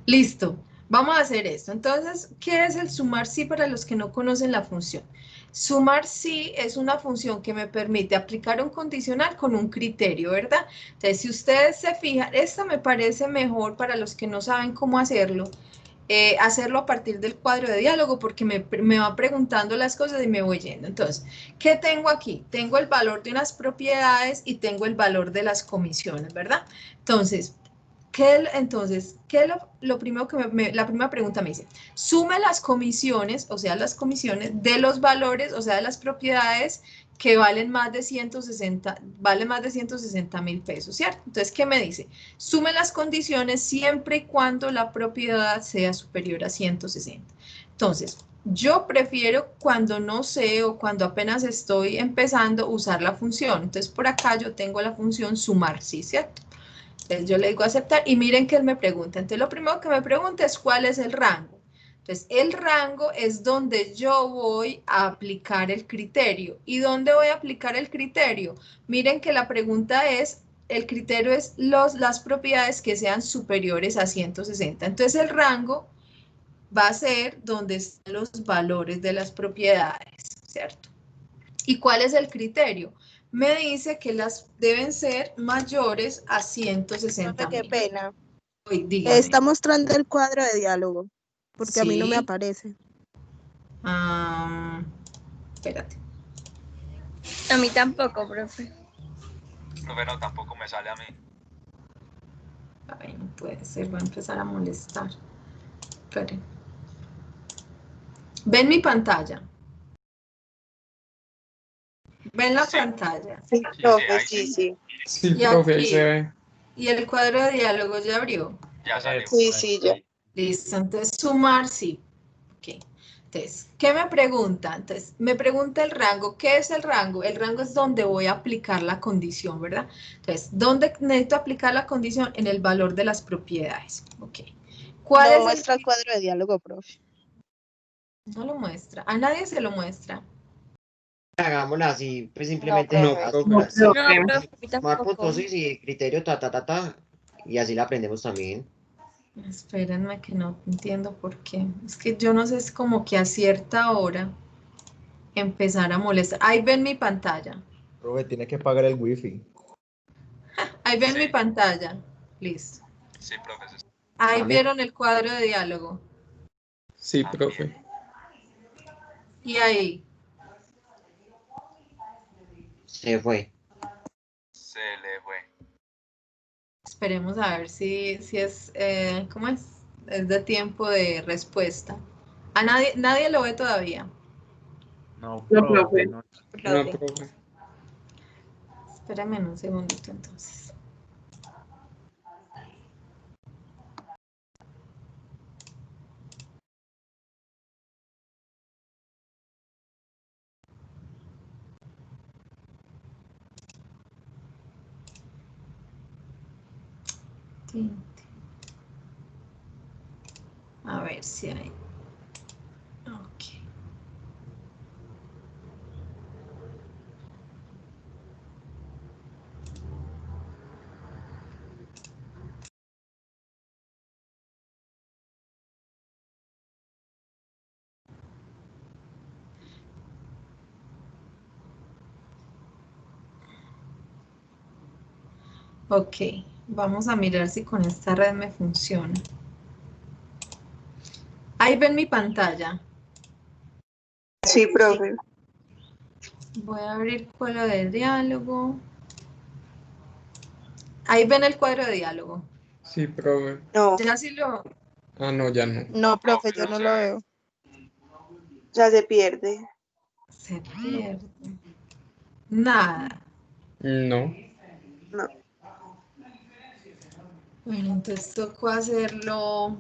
Listo. Vamos a hacer esto. Entonces, ¿qué es el sumar sí para los que no conocen la función? Sumar sí es una función que me permite aplicar un condicional con un criterio, ¿verdad? Entonces, si ustedes se fijan, esta me parece mejor para los que no saben cómo hacerlo. Hacerlo a partir del cuadro de diálogo porque me va preguntando las cosas y me voy yendo. Entonces, ¿qué tengo aquí? Tengo el valor de unas propiedades y tengo el valor de las comisiones, ¿verdad? Entonces, ¿qué es lo primero que la primera pregunta me dice? Sume las comisiones, o sea, las comisiones de los valores, o sea, de las propiedades que valen más de 160 mil pesos, ¿cierto? Entonces, ¿qué me dice? Sume las condiciones siempre y cuando la propiedad sea superior a 160. Entonces, yo prefiero cuando no sé o cuando apenas estoy empezando usar la función. Entonces, por acá yo tengo la función sumar, ¿sí? ¿Cierto? Entonces, yo le digo aceptar y miren que él me pregunta. Entonces, lo primero que me pregunta es cuál es el rango. Entonces, el rango es donde yo voy a aplicar el criterio. ¿Y dónde voy a aplicar el criterio? Miren que la pregunta es, el criterio es las propiedades que sean superiores a 160. Entonces, el rango va a ser donde están los valores de las propiedades, ¿cierto? ¿Y cuál es el criterio? Me dice que las deben ser mayores a 160 Qué mil. pena. Dígame. Está mostrando el cuadro de diálogo, porque a mí no me Sí. aparece. Espérate. A mí tampoco, profe. Profe, no, tampoco me sale a mí. Ay, no puede ser, va a empezar a molestar. Esperen. ¿Ven mi pantalla? ¿Ven la pantalla? Sí, profe, sí, sí. Sí, Y profe, ahí se aquí, ve. y el cuadro de diálogo ya abrió. Ya salió. Sí, sí, ya. Listo, entonces sumar, sí. Ok. Entonces, ¿qué me pregunta? Entonces, me pregunta el rango. ¿Qué es el rango? El rango es donde voy a aplicar la condición, ¿verdad? Entonces, ¿dónde necesito aplicar la condición? En el valor de las propiedades. Ok. ¿Cuál No es muestra el cuadro de diálogo, profe. No lo muestra. A nadie se lo muestra. Hagámosla así, pues No, simplemente No, profe. profe. No, profe, a mí sumar tampoco. puntos y criterio, y así la aprendemos también. Espérenme que no entiendo por qué. Es que yo no sé, es como que a cierta hora empezar a molestar. Ahí ven mi pantalla. Profe, tiene que pagar el wifi. Ahí ven Sí. mi pantalla. Listo. Sí, profe. Ahí También. vieron el cuadro de diálogo. Sí, profe. Y ahí. Se fue. Se le fue. Esperemos a ver si es, ¿cómo es? Es de tiempo de respuesta. A nadie lo ve todavía. No, profe, no. No, profe. Espérame un segundito entonces. A ver si hay. Ok. Ok, vamos a mirar si con esta red me funciona. Ahí ven mi pantalla. Sí, profe. Voy a abrir cuadro de diálogo. Ahí ven el cuadro de diálogo. Sí, profe. No. Ya sí lo... Ah, no, ya no. No, profe, yo no lo veo. Ya se pierde. Se pierde. Nada. No. No. Bueno, entonces tocó hacerlo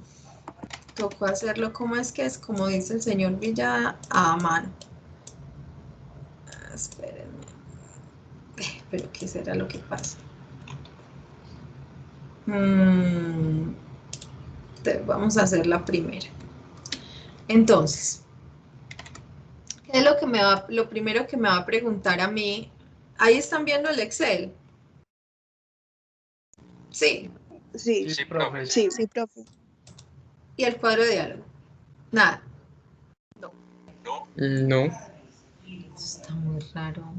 ¿cómo es que es? Como dice el señor Villa, a mano. Espérenme. Pero ¿qué será lo que pasa? Vamos a hacer la primera. Entonces, ¿qué ¿Qué es lo primero que me va a preguntar a mí? Ahí están viendo el Excel. Sí. Sí, Sí, profe. sí, sí, profe. ¿Y el cuadro de diálogo? Nada. No. Está muy raro.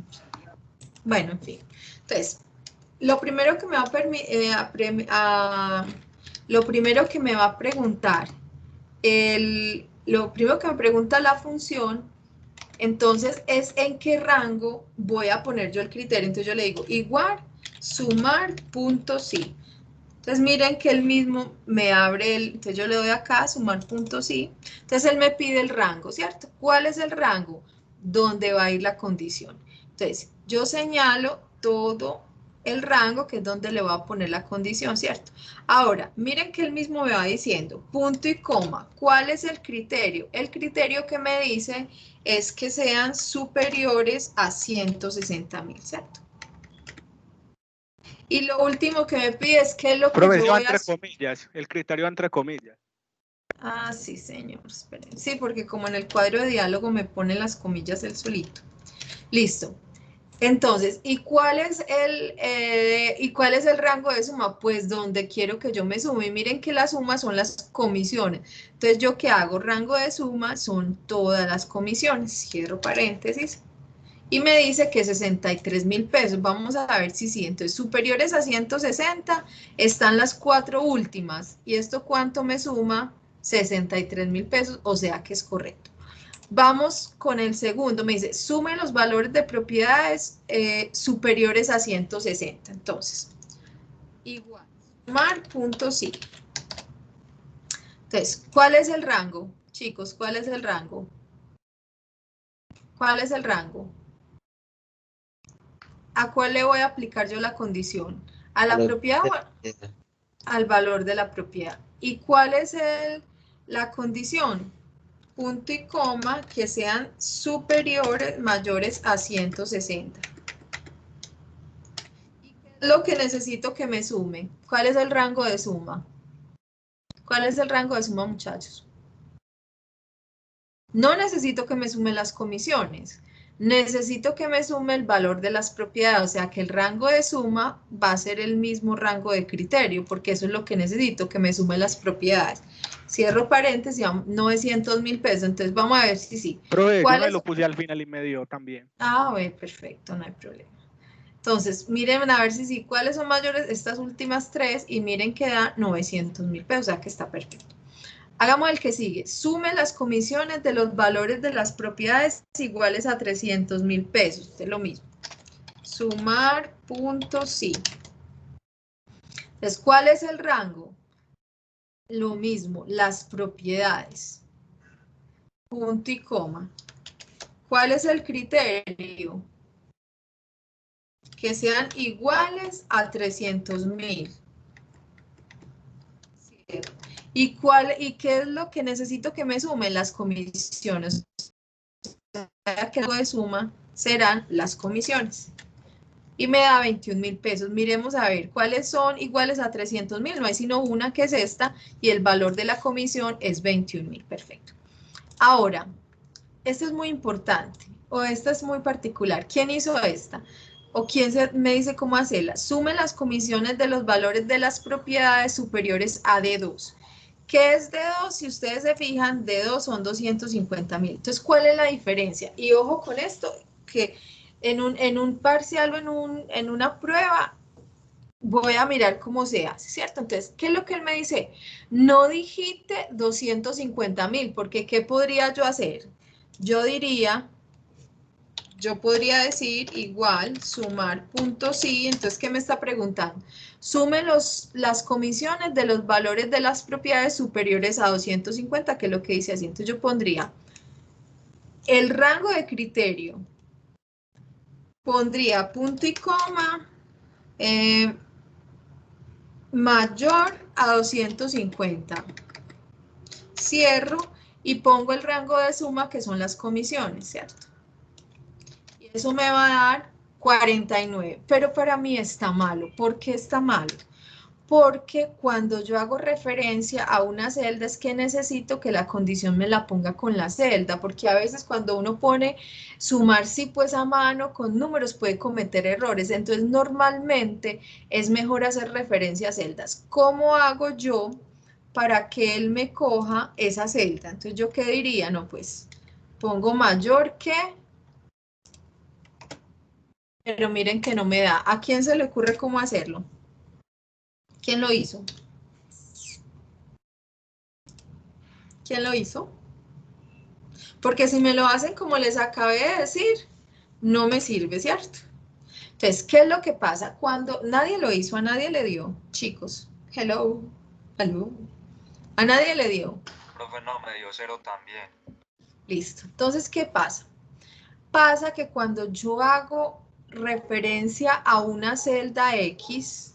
Bueno, en fin. Entonces, lo primero que me va lo primero que me va a preguntar, lo primero que me pregunta la función, entonces es en qué rango voy a poner yo el criterio. Entonces yo le digo igual sumar punto sí. Entonces miren que él mismo me abre entonces yo le doy acá sumar punto sí. Entonces él me pide el rango, ¿cierto? ¿Cuál es el rango? ¿Dónde va a ir la condición? Entonces yo señalo todo el rango, que es donde le voy a poner la condición, ¿cierto? Ahora, miren que él mismo me va diciendo, punto y coma, ¿cuál es el criterio? El criterio que me dice es que sean superiores a 160.000, ¿cierto? Y lo último que me pide es que lo que yo Profesor, voy entre a... comillas, el criterio entre comillas. Ah, sí, señor, esperen. Sí, porque como en el cuadro de diálogo me pone las comillas él solito. Listo. Entonces, ¿y cuál es el rango de suma? Pues donde quiero que yo me sume. Y miren que la suma son las comisiones. Entonces, ¿yo qué hago? Rango de suma son todas las comisiones. Cierro paréntesis. Y me dice que 63.000 pesos. Vamos a ver si sí. Entonces, superiores a 160 están las 4 últimas. ¿Y esto cuánto me suma? 63.000 pesos, o sea que es correcto. Vamos con el segundo, me dice, sume los valores de propiedades superiores a 160. Entonces, igual, sumar punto sí. Entonces, ¿cuál es el rango? Chicos, ¿cuál es el rango? ¿Cuál es el rango? ¿A cuál le voy a aplicar yo la condición? ¿A la propiedad o al valor de la propiedad? ¿Y cuál es la condición? Punto y coma que sean superiores, mayores a 160. ¿Y qué es lo que necesito que me sume? ¿Cuál es el rango de suma? ¿Cuál es el rango de suma, muchachos? No necesito que me sume las comisiones. Necesito que me sume el valor de las propiedades, o sea que el rango de suma va a ser el mismo rango de criterio, porque eso es lo que necesito, que me sume las propiedades. Cierro paréntesis, 900.000 pesos, entonces vamos a ver si sí. Profe, yo me lo puse al final y me dio también. Ah, bueno, perfecto, no hay problema. Entonces, miren a ver si sí, cuáles son mayores estas últimas tres y miren que da 900.000 pesos, o sea que está perfecto. Hagamos el que sigue. Sume las comisiones de los valores de las propiedades iguales a 300.000 pesos. Es lo mismo. Sumar punto sí. Entonces, ¿cuál es el rango? Lo mismo, las propiedades. Punto y coma. ¿Cuál es el criterio? Que sean iguales a 300.000. ¿Y qué es lo que necesito que me sumen? Las comisiones. Que algo de suma serán las comisiones. Y me da 21.000 pesos. Miremos a ver cuáles son iguales a 300.000. No hay sino una que es esta y el valor de la comisión es 21.000. Perfecto. Ahora, esto es muy importante o esta es muy particular. ¿Quién hizo esta? ¿O quién me dice cómo hacerla? Sume las comisiones de los valores de las propiedades superiores a D2. ¿Qué es D2? Si ustedes se fijan, D2 son 250.000. Entonces, ¿cuál es la diferencia? Y ojo con esto, que en un parcial o en una prueba voy a mirar cómo se hace, ¿cierto? Entonces, ¿qué es lo que él me dice? No dijiste 250.000, porque ¿qué podría yo hacer? Yo podría decir igual, sumar punto sí, entonces, ¿qué me está preguntando? Sume las comisiones de los valores de las propiedades superiores a 250, que es lo que dice así. Entonces, yo pondría el rango de criterio, pondría punto y coma, mayor a 250. Cierro y pongo el rango de suma, que son las comisiones, ¿cierto? Y eso me va a dar 49, pero para mí está malo. ¿Por qué está malo? porque cuando yo hago referencia a una celda es que necesito que la condición me la ponga con la celda, porque a veces cuando uno pone sumar sí pues a mano con números puede cometer errores, entonces normalmente es mejor hacer referencia a celdas. ¿Cómo hago yo para que él me coja esa celda? Entonces, ¿yo qué diría? No, pues pongo mayor que, pero miren que no me da. ¿A quién se le ocurre cómo hacerlo? ¿Quién lo hizo? ¿Quién lo hizo? Porque si me lo hacen como les acabé de decir, no me sirve, ¿cierto? Entonces, ¿qué es lo que pasa? Cuando nadie lo hizo, a nadie le dio, chicos. Hello, hello. A nadie le dio. Profe, no, me dio 0 también. Listo. Entonces, ¿qué pasa? Pasa que cuando yo hago referencia a una celda X,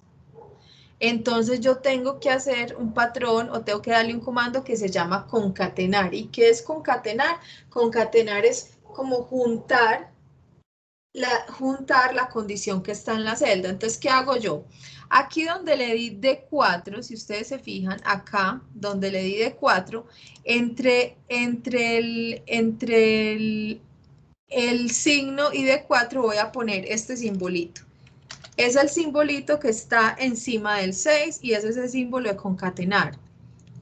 entonces yo tengo que hacer un patrón o tengo que darle un comando que se llama concatenar. ¿Y qué es concatenar? Concatenar es como juntar la condición que está en la celda. Entonces, ¿qué hago yo? Aquí donde le di D4, si ustedes se fijan, acá donde le di D4, entre el signo y D4 voy a poner este simbolito. Es el simbolito que está encima del 6 y ese es el símbolo de concatenar.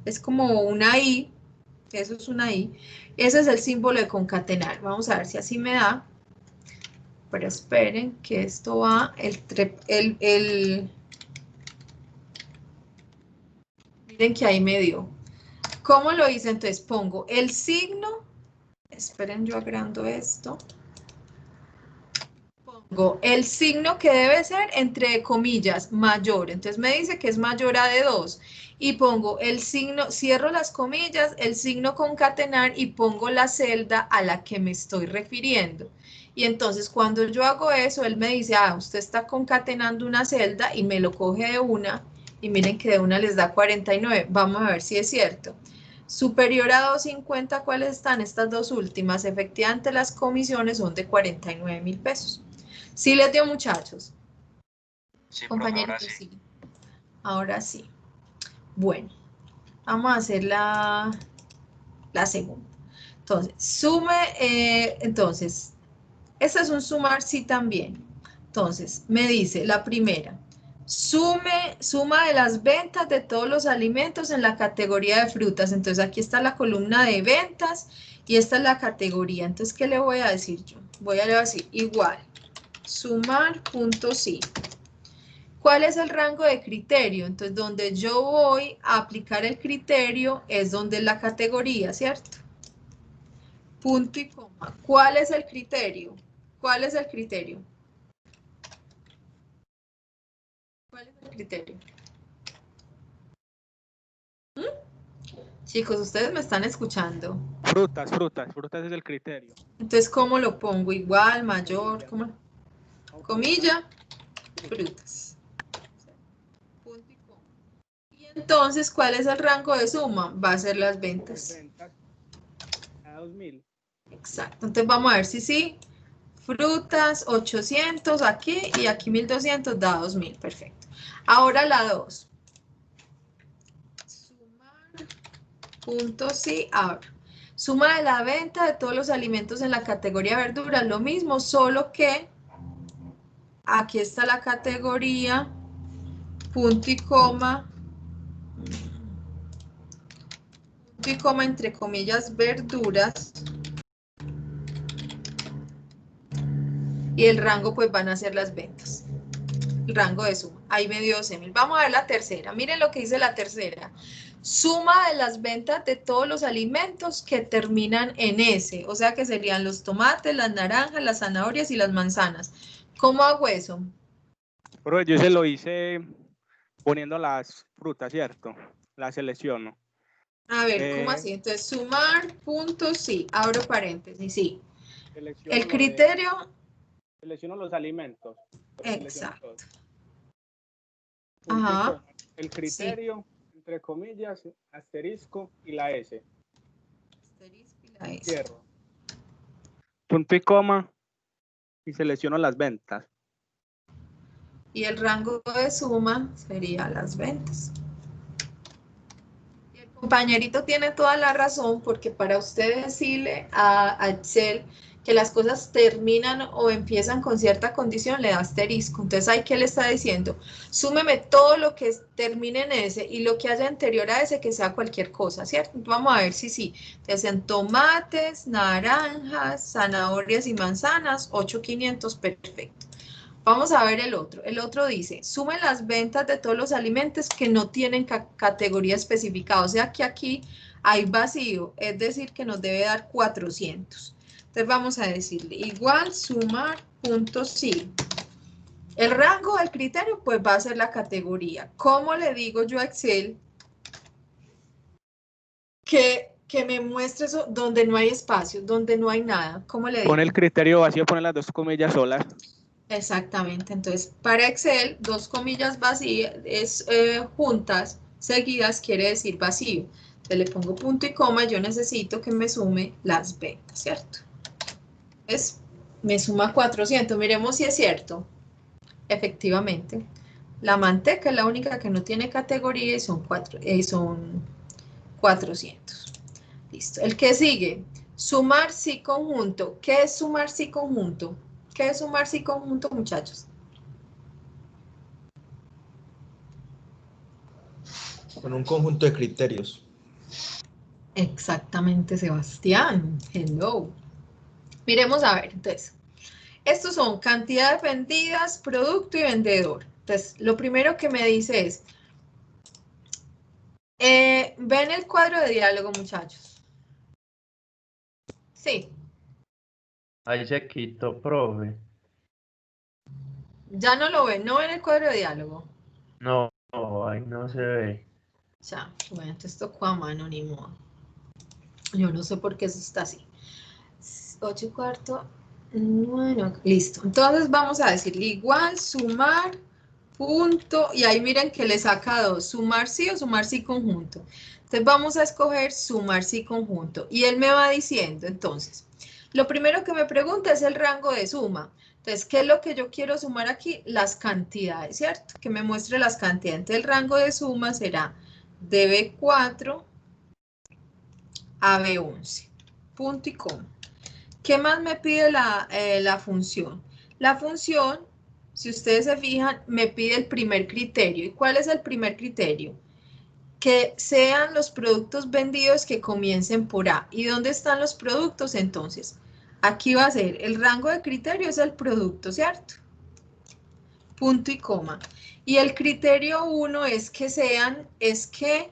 Es como una I, eso es una I. Ese es el símbolo de concatenar. Vamos a ver si así me da. Pero esperen que esto va, miren que ahí me dio. ¿Cómo lo hice? Entonces pongo el signo, esperen yo agrando esto. Pongo el signo que debe ser entre comillas mayor, entonces me dice que es mayor a de 2 y pongo el signo, cierro las comillas, el signo concatenar y pongo la celda a la que me estoy refiriendo. Y entonces cuando yo hago eso, él me dice, ah, usted está concatenando una celda y me lo coge de una y miren que de una les da 49. Vamos a ver si es cierto. Superior a 250, ¿cuáles están? Estas dos últimas. Efectivamente las comisiones son de 49.000 pesos. ¿Sí les dio, muchachos? Sí, profe, Compañeritos, ahora sí. sí. Ahora sí. Bueno, vamos a hacer la segunda. Entonces, entonces, este es un sumar sí también. Entonces, me dice la primera, suma de las ventas de todos los alimentos en la categoría de frutas. Entonces, aquí está la columna de ventas y esta es la categoría. Entonces, ¿qué le voy a decir yo? Le voy a decir igual, sumar punto sí. ¿Cuál es el rango de criterio? Entonces, donde yo voy a aplicar el criterio es donde es la categoría, ¿cierto? Punto y coma. ¿Cuál es el criterio? ¿Cuál es el criterio? ¿Cuál es el criterio? Chicos, ustedes me están escuchando. Frutas es el criterio. Entonces, ¿cómo lo pongo? Igual, mayor, ¿cómo? Comilla, frutas. Punto y coma. Y entonces, ¿cuál es el rango de suma? Va a ser las ventas. Ventas a 2.000. Exacto. Entonces, vamos a ver si sí. Frutas, 800 aquí y aquí 1200 da 2000. Perfecto. Ahora la 2. Sumar, punto sí, ahora. Suma de la venta de todos los alimentos en la categoría verduras, lo mismo, solo que aquí está la categoría, punto y coma entre comillas, verduras. Y el rango pues van a ser las ventas. El rango de suma. Ahí me dio 12.000. Vamos a ver la tercera. Miren lo que dice la tercera. Suma de las ventas de todos los alimentos que terminan en S. O sea que serían los tomates, las naranjas, las zanahorias y las manzanas. ¿Cómo hago eso? Pero yo se lo hice poniendo las frutas, ¿cierto? Las selecciono. A ver, ¿cómo así? Entonces, sumar, punto, sí. Abro paréntesis, sí. El criterio... Selecciono los alimentos. Exacto. Punto y coma. Ajá. El criterio, sí. Entre comillas, asterisco y la S. Asterisco y la S. Cierro. Punto y coma y selecciono las ventas. y el rango de suma sería las ventas. Y el compañerito tiene toda la razón, porque para usted decirle a Excel que las cosas terminan o empiezan con cierta condición, le da asterisco. Entonces, ¿ahí qué le está diciendo? Súmeme todo lo que termine en ese y lo que haya anterior a ese que sea cualquier cosa, ¿cierto? Vamos a ver si sí. Entonces, en tomates, naranjas, zanahorias y manzanas, 8.500, perfecto. Vamos a ver el otro. El otro dice, sumen las ventas de todos los alimentos que no tienen categoría especificada. O sea que aquí hay vacío, es decir, que nos debe dar 400. Entonces vamos a decirle igual sumar punto sí. El rango del criterio pues va a ser la categoría. ¿Cómo le digo yo a Excel que me muestre eso donde no hay espacio, donde no hay nada? ¿Cómo le digo? Pone el criterio vacío, pone las dos comillas solas. Exactamente. Entonces para Excel, dos comillas vacías, juntas, seguidas, quiere decir vacío. Entonces le pongo punto y coma, yo necesito que me sume las ventas, ¿cierto? Pues me suma 400, miremos si es cierto. Efectivamente, la manteca es la única que no tiene categoría y son 400. Listo. El que sigue, sumar sí conjunto. ¿Qué es sumar sí conjunto? ¿Qué es sumar sí conjunto, muchachos? Con un conjunto de criterios. Exactamente, Sebastián. Hello. Miremos a ver, entonces. Estos son cantidades vendidas, producto y vendedor. Entonces, lo primero que me dice es, ¿ven el cuadro de diálogo, muchachos? Sí. Ahí se quitó, profe. Ya no lo ven, ¿no ven el cuadro de diálogo? No, ahí no se ve. Ya, bueno, entonces tocó a mano, ni modo. Yo no sé por qué eso está así. 8:15. Bueno, listo. Entonces vamos a decirle igual, sumar, punto, y ahí miren que le saca 2, sumar sí o sumar sí conjunto. Entonces vamos a escoger sumar sí conjunto. Y él me va diciendo, entonces, lo primero que me pregunta es el rango de suma. Entonces, ¿qué es lo que yo quiero sumar aquí? Las cantidades, ¿cierto? Que me muestre las cantidades. Entonces, el rango de suma será de B4 a B11. Punto y coma. ¿Qué más me pide la función? La función, si ustedes se fijan, me pide el primer criterio. ¿Y cuál es el primer criterio? Que sean los productos vendidos que comiencen por A. ¿Y dónde están los productos entonces? Aquí va a ser, el rango de criterio es el producto, ¿cierto? Punto y coma. Y el criterio 1 es que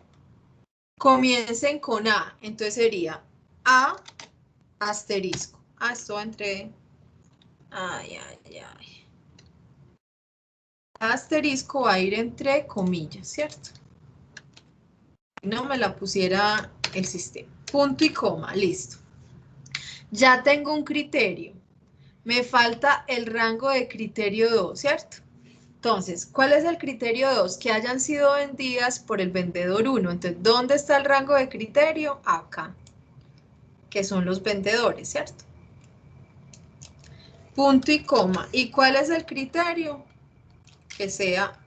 comiencen con A. Entonces sería A asterisco. Ah, esto entre... Ay. Asterisco va a ir entre comillas, ¿cierto? No me la pusiera el sistema. Punto y coma, listo. Ya tengo un criterio. Me falta el rango de criterio 2, ¿cierto? Entonces, ¿cuál es el criterio 2? Que hayan sido vendidas por el vendedor 1. Entonces, ¿dónde está el rango de criterio? Acá, que son los vendedores, ¿cierto? Punto y coma. ¿Y cuál es el criterio? Que sea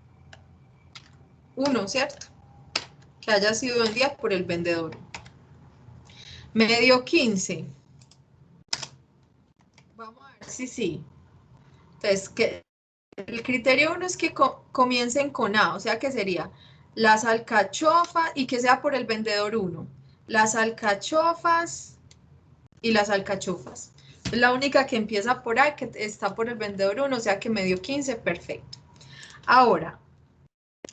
1, ¿cierto? Que haya sido vendida por el vendedor. Me dio 15. Vamos a ver si sí. Entonces, el criterio 1 es que comiencen con A, o sea que sería las alcachofas y que sea por el vendedor 1. Las alcachofas y las alcachofas. Es la única que empieza por A, que está por el vendedor 1, o sea que me dio 15, perfecto. Ahora,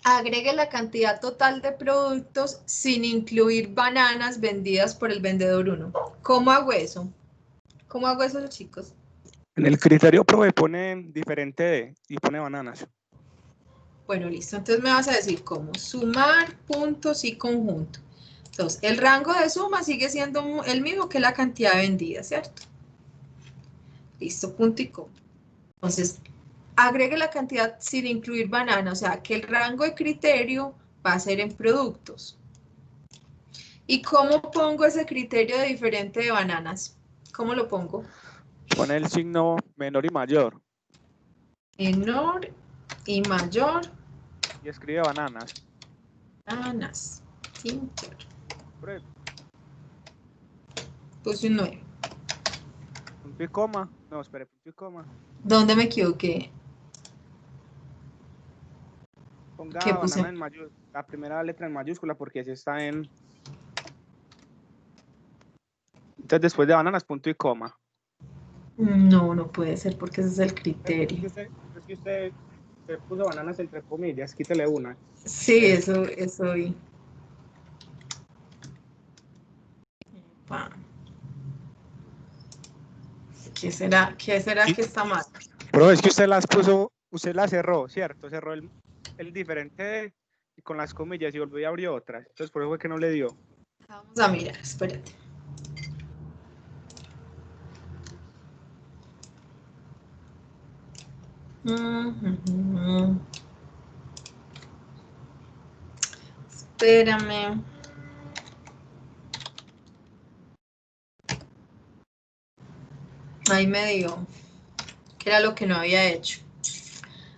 agregue la cantidad total de productos sin incluir bananas vendidas por el vendedor 1. ¿Cómo hago eso? ¿Cómo hago eso, chicos? En el criterio profe pone diferente de y pone bananas. Bueno, listo. Entonces me vas a decir cómo. Sumar puntos y conjunto. Entonces, el rango de suma sigue siendo el mismo que la cantidad vendida, ¿cierto? Listo, punto y coma. Entonces, agregue la cantidad sin incluir banana, o sea, que el rango de criterio va a ser en productos. ¿Y cómo pongo ese criterio de diferente de bananas? ¿Cómo lo pongo? Pone el signo menor y mayor. Menor y mayor. Y escribe bananas. Bananas. Tinter. Profe, Puse un 9. punto y coma. No, espere, punto y coma. ¿Dónde me equivoqué? Ponga ¿Qué puse? banana en mayúscula, la primera letra en mayúscula porque ese está en... Entonces después de bananas, punto y coma. No, no puede ser porque ese es el criterio. Es que usted puso bananas entre comillas, quítele una. Sí, eso vi. Pa. ¿Qué será que está mal? Pero es que usted las puso, usted las cerró, ¿cierto? Cerró el diferente y con las comillas y volvió y abrió otras. Entonces por eso fue que no le dio. Vamos a mirar, espérate. Espérame. Ahí me dio. Que era lo que no había hecho.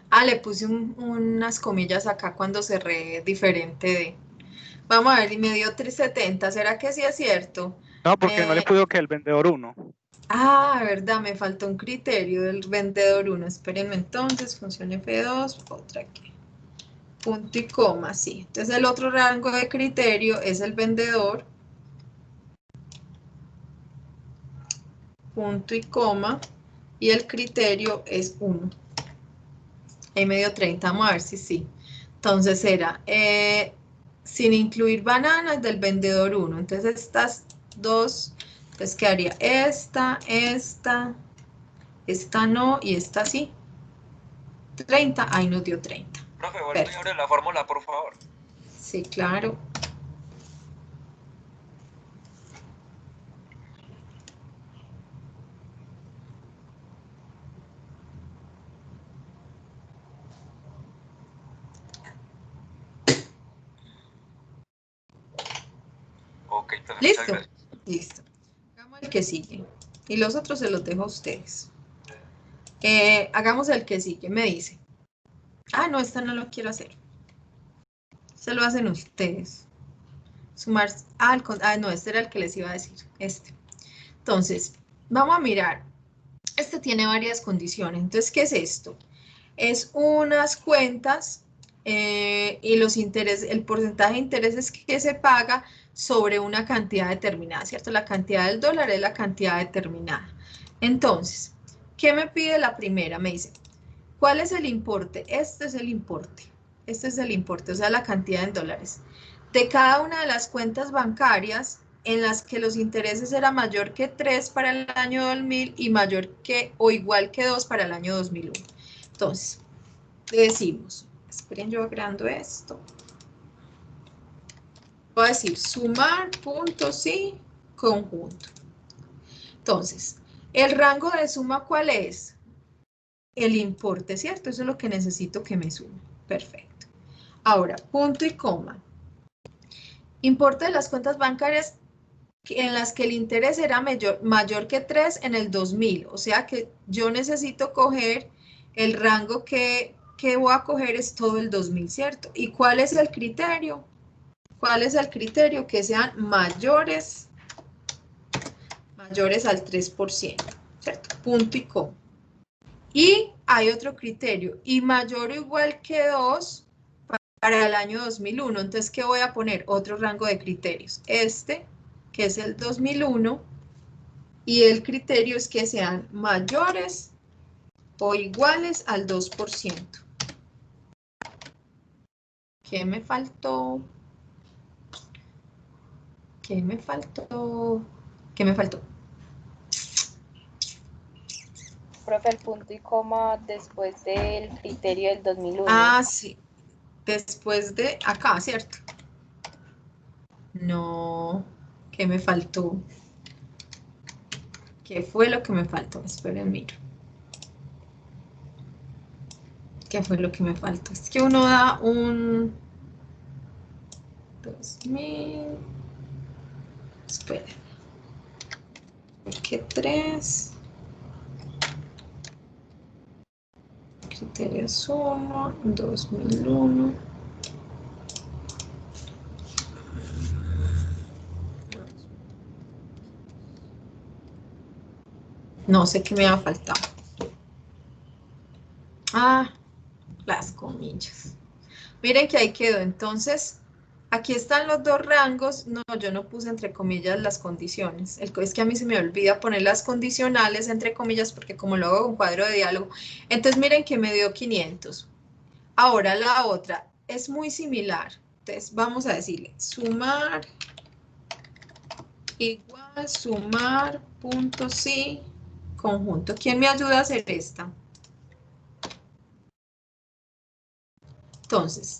Ah, le puse unas comillas acá cuando cerré diferente de. Vamos a ver, y me dio 370. ¿Será que sí es cierto? No, porque no le puso que el vendedor 1. Ah, verdad, me faltó un criterio del vendedor 1. Espérenme entonces, función F2, otra aquí. Punto y coma, sí. Entonces el otro rango de criterio es el vendedor. Punto y coma. Y el criterio es 1. Ahí me dio 30, vamos a ver si sí. Entonces era, sin incluir bananas del vendedor 1. Entonces estas dos, entonces quedaría esta no y esta sí. 30, ahí nos dio 30. Profe, vuelve y abre la fórmula, por favor. Sí, claro. Ok, profe, ¿Listo? muchas gracias. Listo. Hagamos el que sigue. Y los otros se los dejo a ustedes. Hagamos el que sigue, me dice. Ah, no, esta no lo quiero hacer. Se lo hacen ustedes. Sumar, no, este era el que les iba a decir, este. Entonces, vamos a mirar. Este tiene varias condiciones. Entonces, ¿qué es esto? Es unas cuentas y los intereses, el porcentaje de intereses que se paga sobre una cantidad determinada, ¿cierto? La cantidad del dólar es la cantidad determinada. Entonces, ¿qué me pide la primera? Me dice, ¿cuál es el importe? Este es el importe. Este es el importe, o sea, la cantidad en dólares. De cada una de las cuentas bancarias en las que los intereses eran mayor que 3 para el año 2000 y mayor que o igual que 2 para el año 2001. Entonces, le decimos, esperen yo agrando esto. Voy a decir sumar, punto, sí, conjunto. Entonces, ¿el rango de suma cuál es? El importe, ¿cierto? Eso es lo que necesito que me sume. Perfecto. Ahora, punto y coma. Importe de las cuentas bancarias en las que el interés era mayor que 3 en el 2000. O sea que yo necesito coger el rango que voy a coger es todo el 2000, ¿cierto? ¿Y cuál es el criterio? ¿Cuál es el criterio? Que sean mayores al 3%, ¿cierto? Punto y coma. Y hay otro criterio, y mayor o igual que 2 para el año 2001. Entonces, ¿qué voy a poner? Otro rango de criterios. Este, que es el 2001, y el criterio es que sean mayores o iguales al 2%. ¿Qué me faltó? ¿Qué me faltó? ¿Qué me faltó? Profe, el punto y coma después del criterio del 2001. Ah, sí. Después de acá, ¿cierto? No. ¿Qué me faltó? ¿Qué fue lo que me faltó? Esperen, miro. ¿Qué fue lo que me faltó? Es que uno da un 2000. Esperen. ¿Por qué 3? criterios 1, 2001. No sé qué me ha faltado. Ah, las comillas. Miren que ahí quedó. Entonces, aquí están los dos rangos. No, yo no puse entre comillas las condiciones. Es que a mí se me olvida poner las condicionales entre comillas porque como lo hago con cuadro de diálogo. Entonces, miren que me dio 500. Ahora la otra es muy similar. Entonces, vamos a decirle sumar igual sumar punto sí conjunto. ¿Quién me ayuda a hacer esta? Entonces,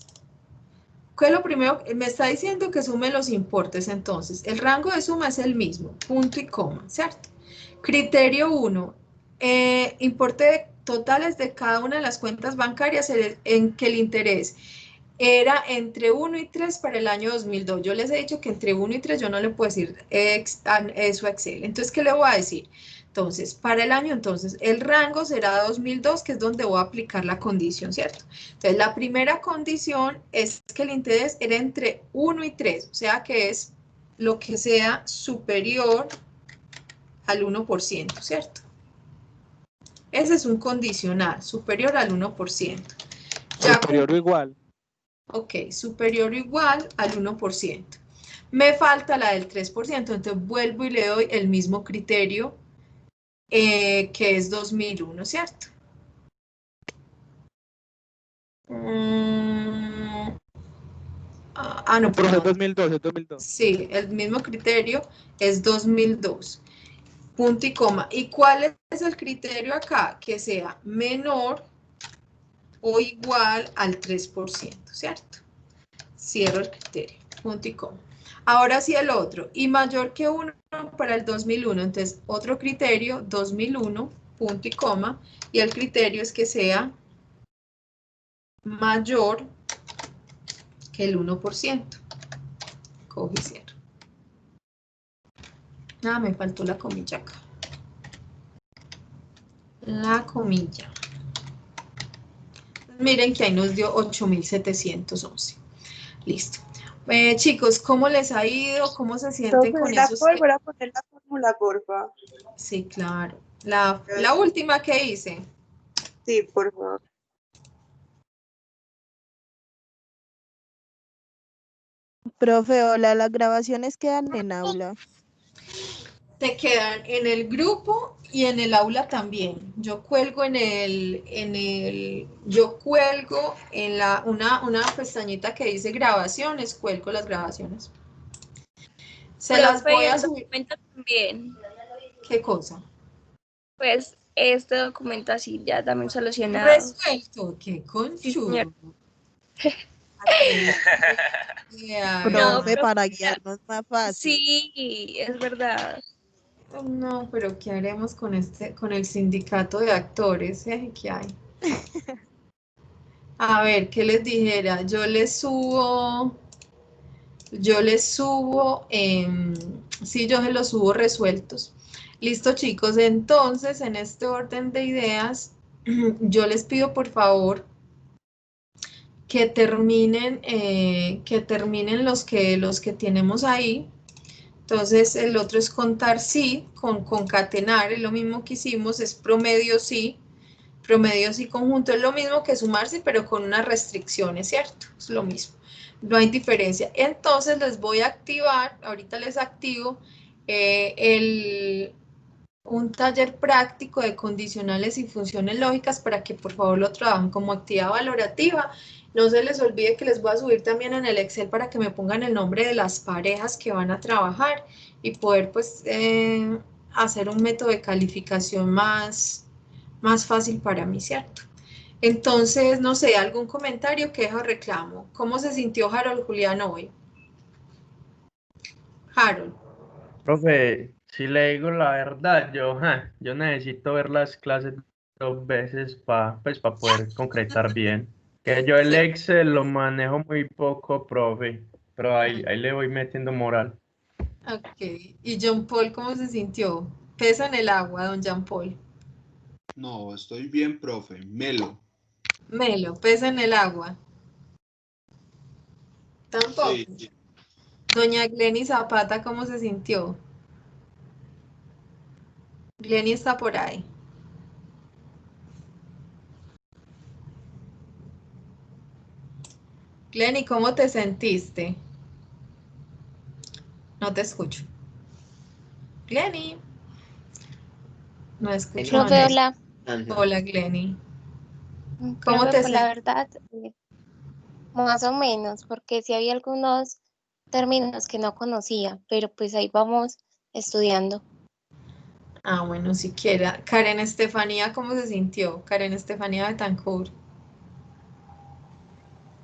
¿qué es lo primero? Me está diciendo que sume los importes, entonces, el rango de suma es el mismo, punto y coma, ¿cierto? Criterio 1, importe totales de cada una de las cuentas bancarias en que el interés era entre 1 y 3 para el año 2002. Yo les he dicho que entre 1 y 3 yo no le puedo decir eso a Excel. Entonces, ¿qué le voy a decir? Entonces, para el año, entonces, el rango será 2002, que es donde voy a aplicar la condición, ¿cierto? Entonces, la primera condición es que el interés era entre 1 y 3, o sea que es lo que sea superior al 1%, ¿cierto? Ese es un condicional, superior al 1%. Superior o igual. Ok, superior o igual al 1%. Me falta la del 3%, entonces vuelvo y le doy el mismo criterio que es 2001, ¿cierto? No, Pero es perdón. 2002, es 2002. Sí, el mismo criterio es 2002. Punto y coma. ¿Y cuál es el criterio acá? Que sea menor o igual al 3%, ¿cierto? Cierro el criterio. Punto y coma. Ahora sí el otro. Y mayor que 1 para el 2001. Entonces, otro criterio, 2001, punto y coma. Y el criterio es que sea mayor que el 1%. Coge y cierro. Nada, me faltó la comilla acá. La comilla. Miren que ahí nos dio 8.711. Listo. Chicos, ¿cómo les ha ido? ¿Cómo se sienten con ¿La esos? puedo volver a poner la fórmula, porfa? Sí, claro. La última que hice. Sí, por favor. Profe, hola, las grabaciones quedan en aula. Se quedan en el grupo y en el aula también. Yo cuelgo yo cuelgo en una pestañita que dice grabaciones, cuelgo las grabaciones. Se las Profe, voy y a el subir. documento también. ¿Qué cosa? Pues este documento así ya también solucionado. Resuelto, qué Sí, señor. conchudo. Profe, para guiarnos más fácil. Sí, es verdad. No, pero ¿qué haremos con el sindicato de actores? ¿Qué hay? A ver, ¿qué les dijera? Yo les subo, sí, yo se los subo resueltos. Listo, chicos, entonces, en este orden de ideas, yo les pido, por favor, que terminen los que tenemos ahí. Entonces, el otro es contar sí, concatenar, es lo mismo que hicimos, es promedio sí conjunto, es lo mismo que sumarse, pero con unas restricciones, ¿cierto? Es lo mismo, no hay diferencia. Entonces, les voy a activar, ahorita les activo un taller práctico de condicionales y funciones lógicas para que por favor lo trabajen como actividad valorativa. No se les olvide que les voy a subir también en el Excel para que me pongan el nombre de las parejas que van a trabajar y poder pues hacer un método de calificación más fácil para mí, ¿cierto? Entonces, no sé, algún comentario, queja o reclamo. ¿Cómo se sintió Harold Julián hoy? Harold. Profe, si le digo la verdad, yo necesito ver las clases 2 veces para poder concretar bien. Que yo el Excel lo manejo muy poco, profe, pero ahí le voy metiendo moral. Ok. ¿Y John Paul cómo se sintió? Pesa en el agua, don Jean Paul. No, estoy bien, profe. Melo. Melo, pez en el agua. Tampoco. Sí, sí. Doña Glenny Zapata, ¿cómo se sintió? Glenny está por ahí. Glenny, ¿cómo te sentiste? No te escucho. Glenny. No escucho a Glenny, Profe, nadie. hola. Ángela. Hola, Glenny. ¿Cómo Profe, te pues la sentiste? verdad, más o menos, porque sí había algunos términos que no conocía, pero pues ahí vamos estudiando. Ah, bueno, siquiera. Karen Estefanía, ¿cómo se sintió? Karen Estefanía Betancourt.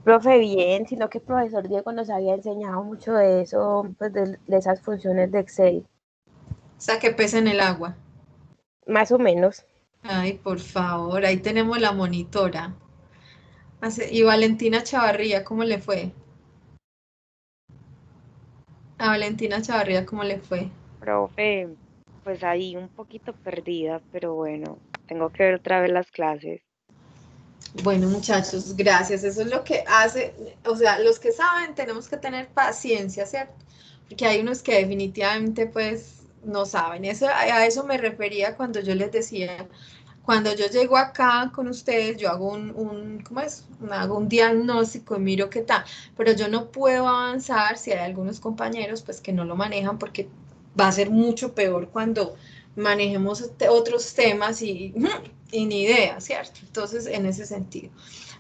Profe, bien, sino que el profesor Diego nos había enseñado mucho de eso, pues de esas funciones de Excel, O sea, que pez en el agua. más o menos. Ay, por favor, ahí tenemos la monitora. Y Valentina Chavarría, ¿cómo le fue? A Valentina Chavarría, ¿cómo le fue? Profe, pues ahí un poquito perdida, pero bueno, tengo que ver otra vez las clases. Bueno, muchachos, gracias. Eso es lo que hace, o sea, los que saben tenemos que tener paciencia, ¿cierto? Porque hay unos que definitivamente pues no saben. A eso me refería cuando yo les decía, cuando yo llego acá con ustedes, yo hago ¿cómo es? Hago un diagnóstico y miro qué tal, pero yo no puedo avanzar si hay algunos compañeros pues que no lo manejan porque va a ser mucho peor cuando manejemos otros temas y ni idea, ¿cierto? Entonces, en ese sentido.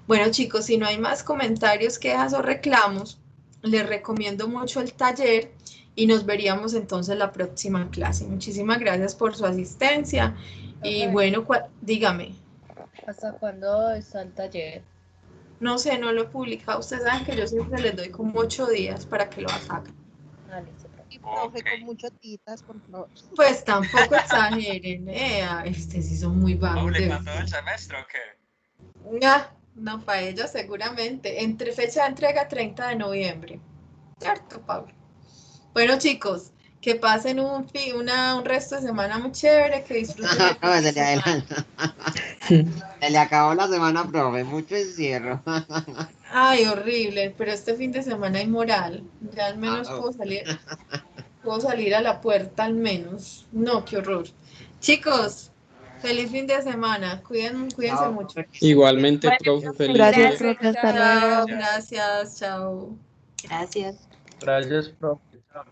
Bueno, chicos, si no hay más comentarios, quejas o reclamos, les recomiendo mucho el taller y nos veríamos entonces la próxima clase. Muchísimas gracias por su asistencia y Profe, bueno, dígame. ¿hasta cuándo está el taller? No sé, no lo he publicado. Ustedes saben que yo siempre les doy como 8 días para que lo hagan. Ah, listo, profe. Y profe, con mucho titas, por favor. Pues tampoco exageren, ustedes sí son muy vagos de ¿Publicando el verdad. semestre o qué? No, para ellos seguramente. Entre fecha de entrega 30 de noviembre. ¿Cierto, Pablo? Bueno, chicos, que pasen un resto de semana muy chévere, que disfruten el fin Profe, de se le semana. adelanta. Se le acabó la semana, profe. Mucho encierro. Ay, horrible, pero este fin de semana hay moral. Ya al menos Ah, puedo salir a la puerta al menos. No, qué horror. Chicos, feliz fin de semana. Cuídense chao, mucho. profe, que esté muy bien. Igualmente, Bueno, profe, profe, feliz Gracias, día. gracias. profe, hasta Chao, luego. Chao. gracias, chao. Gracias. Gracias, profe. Chao.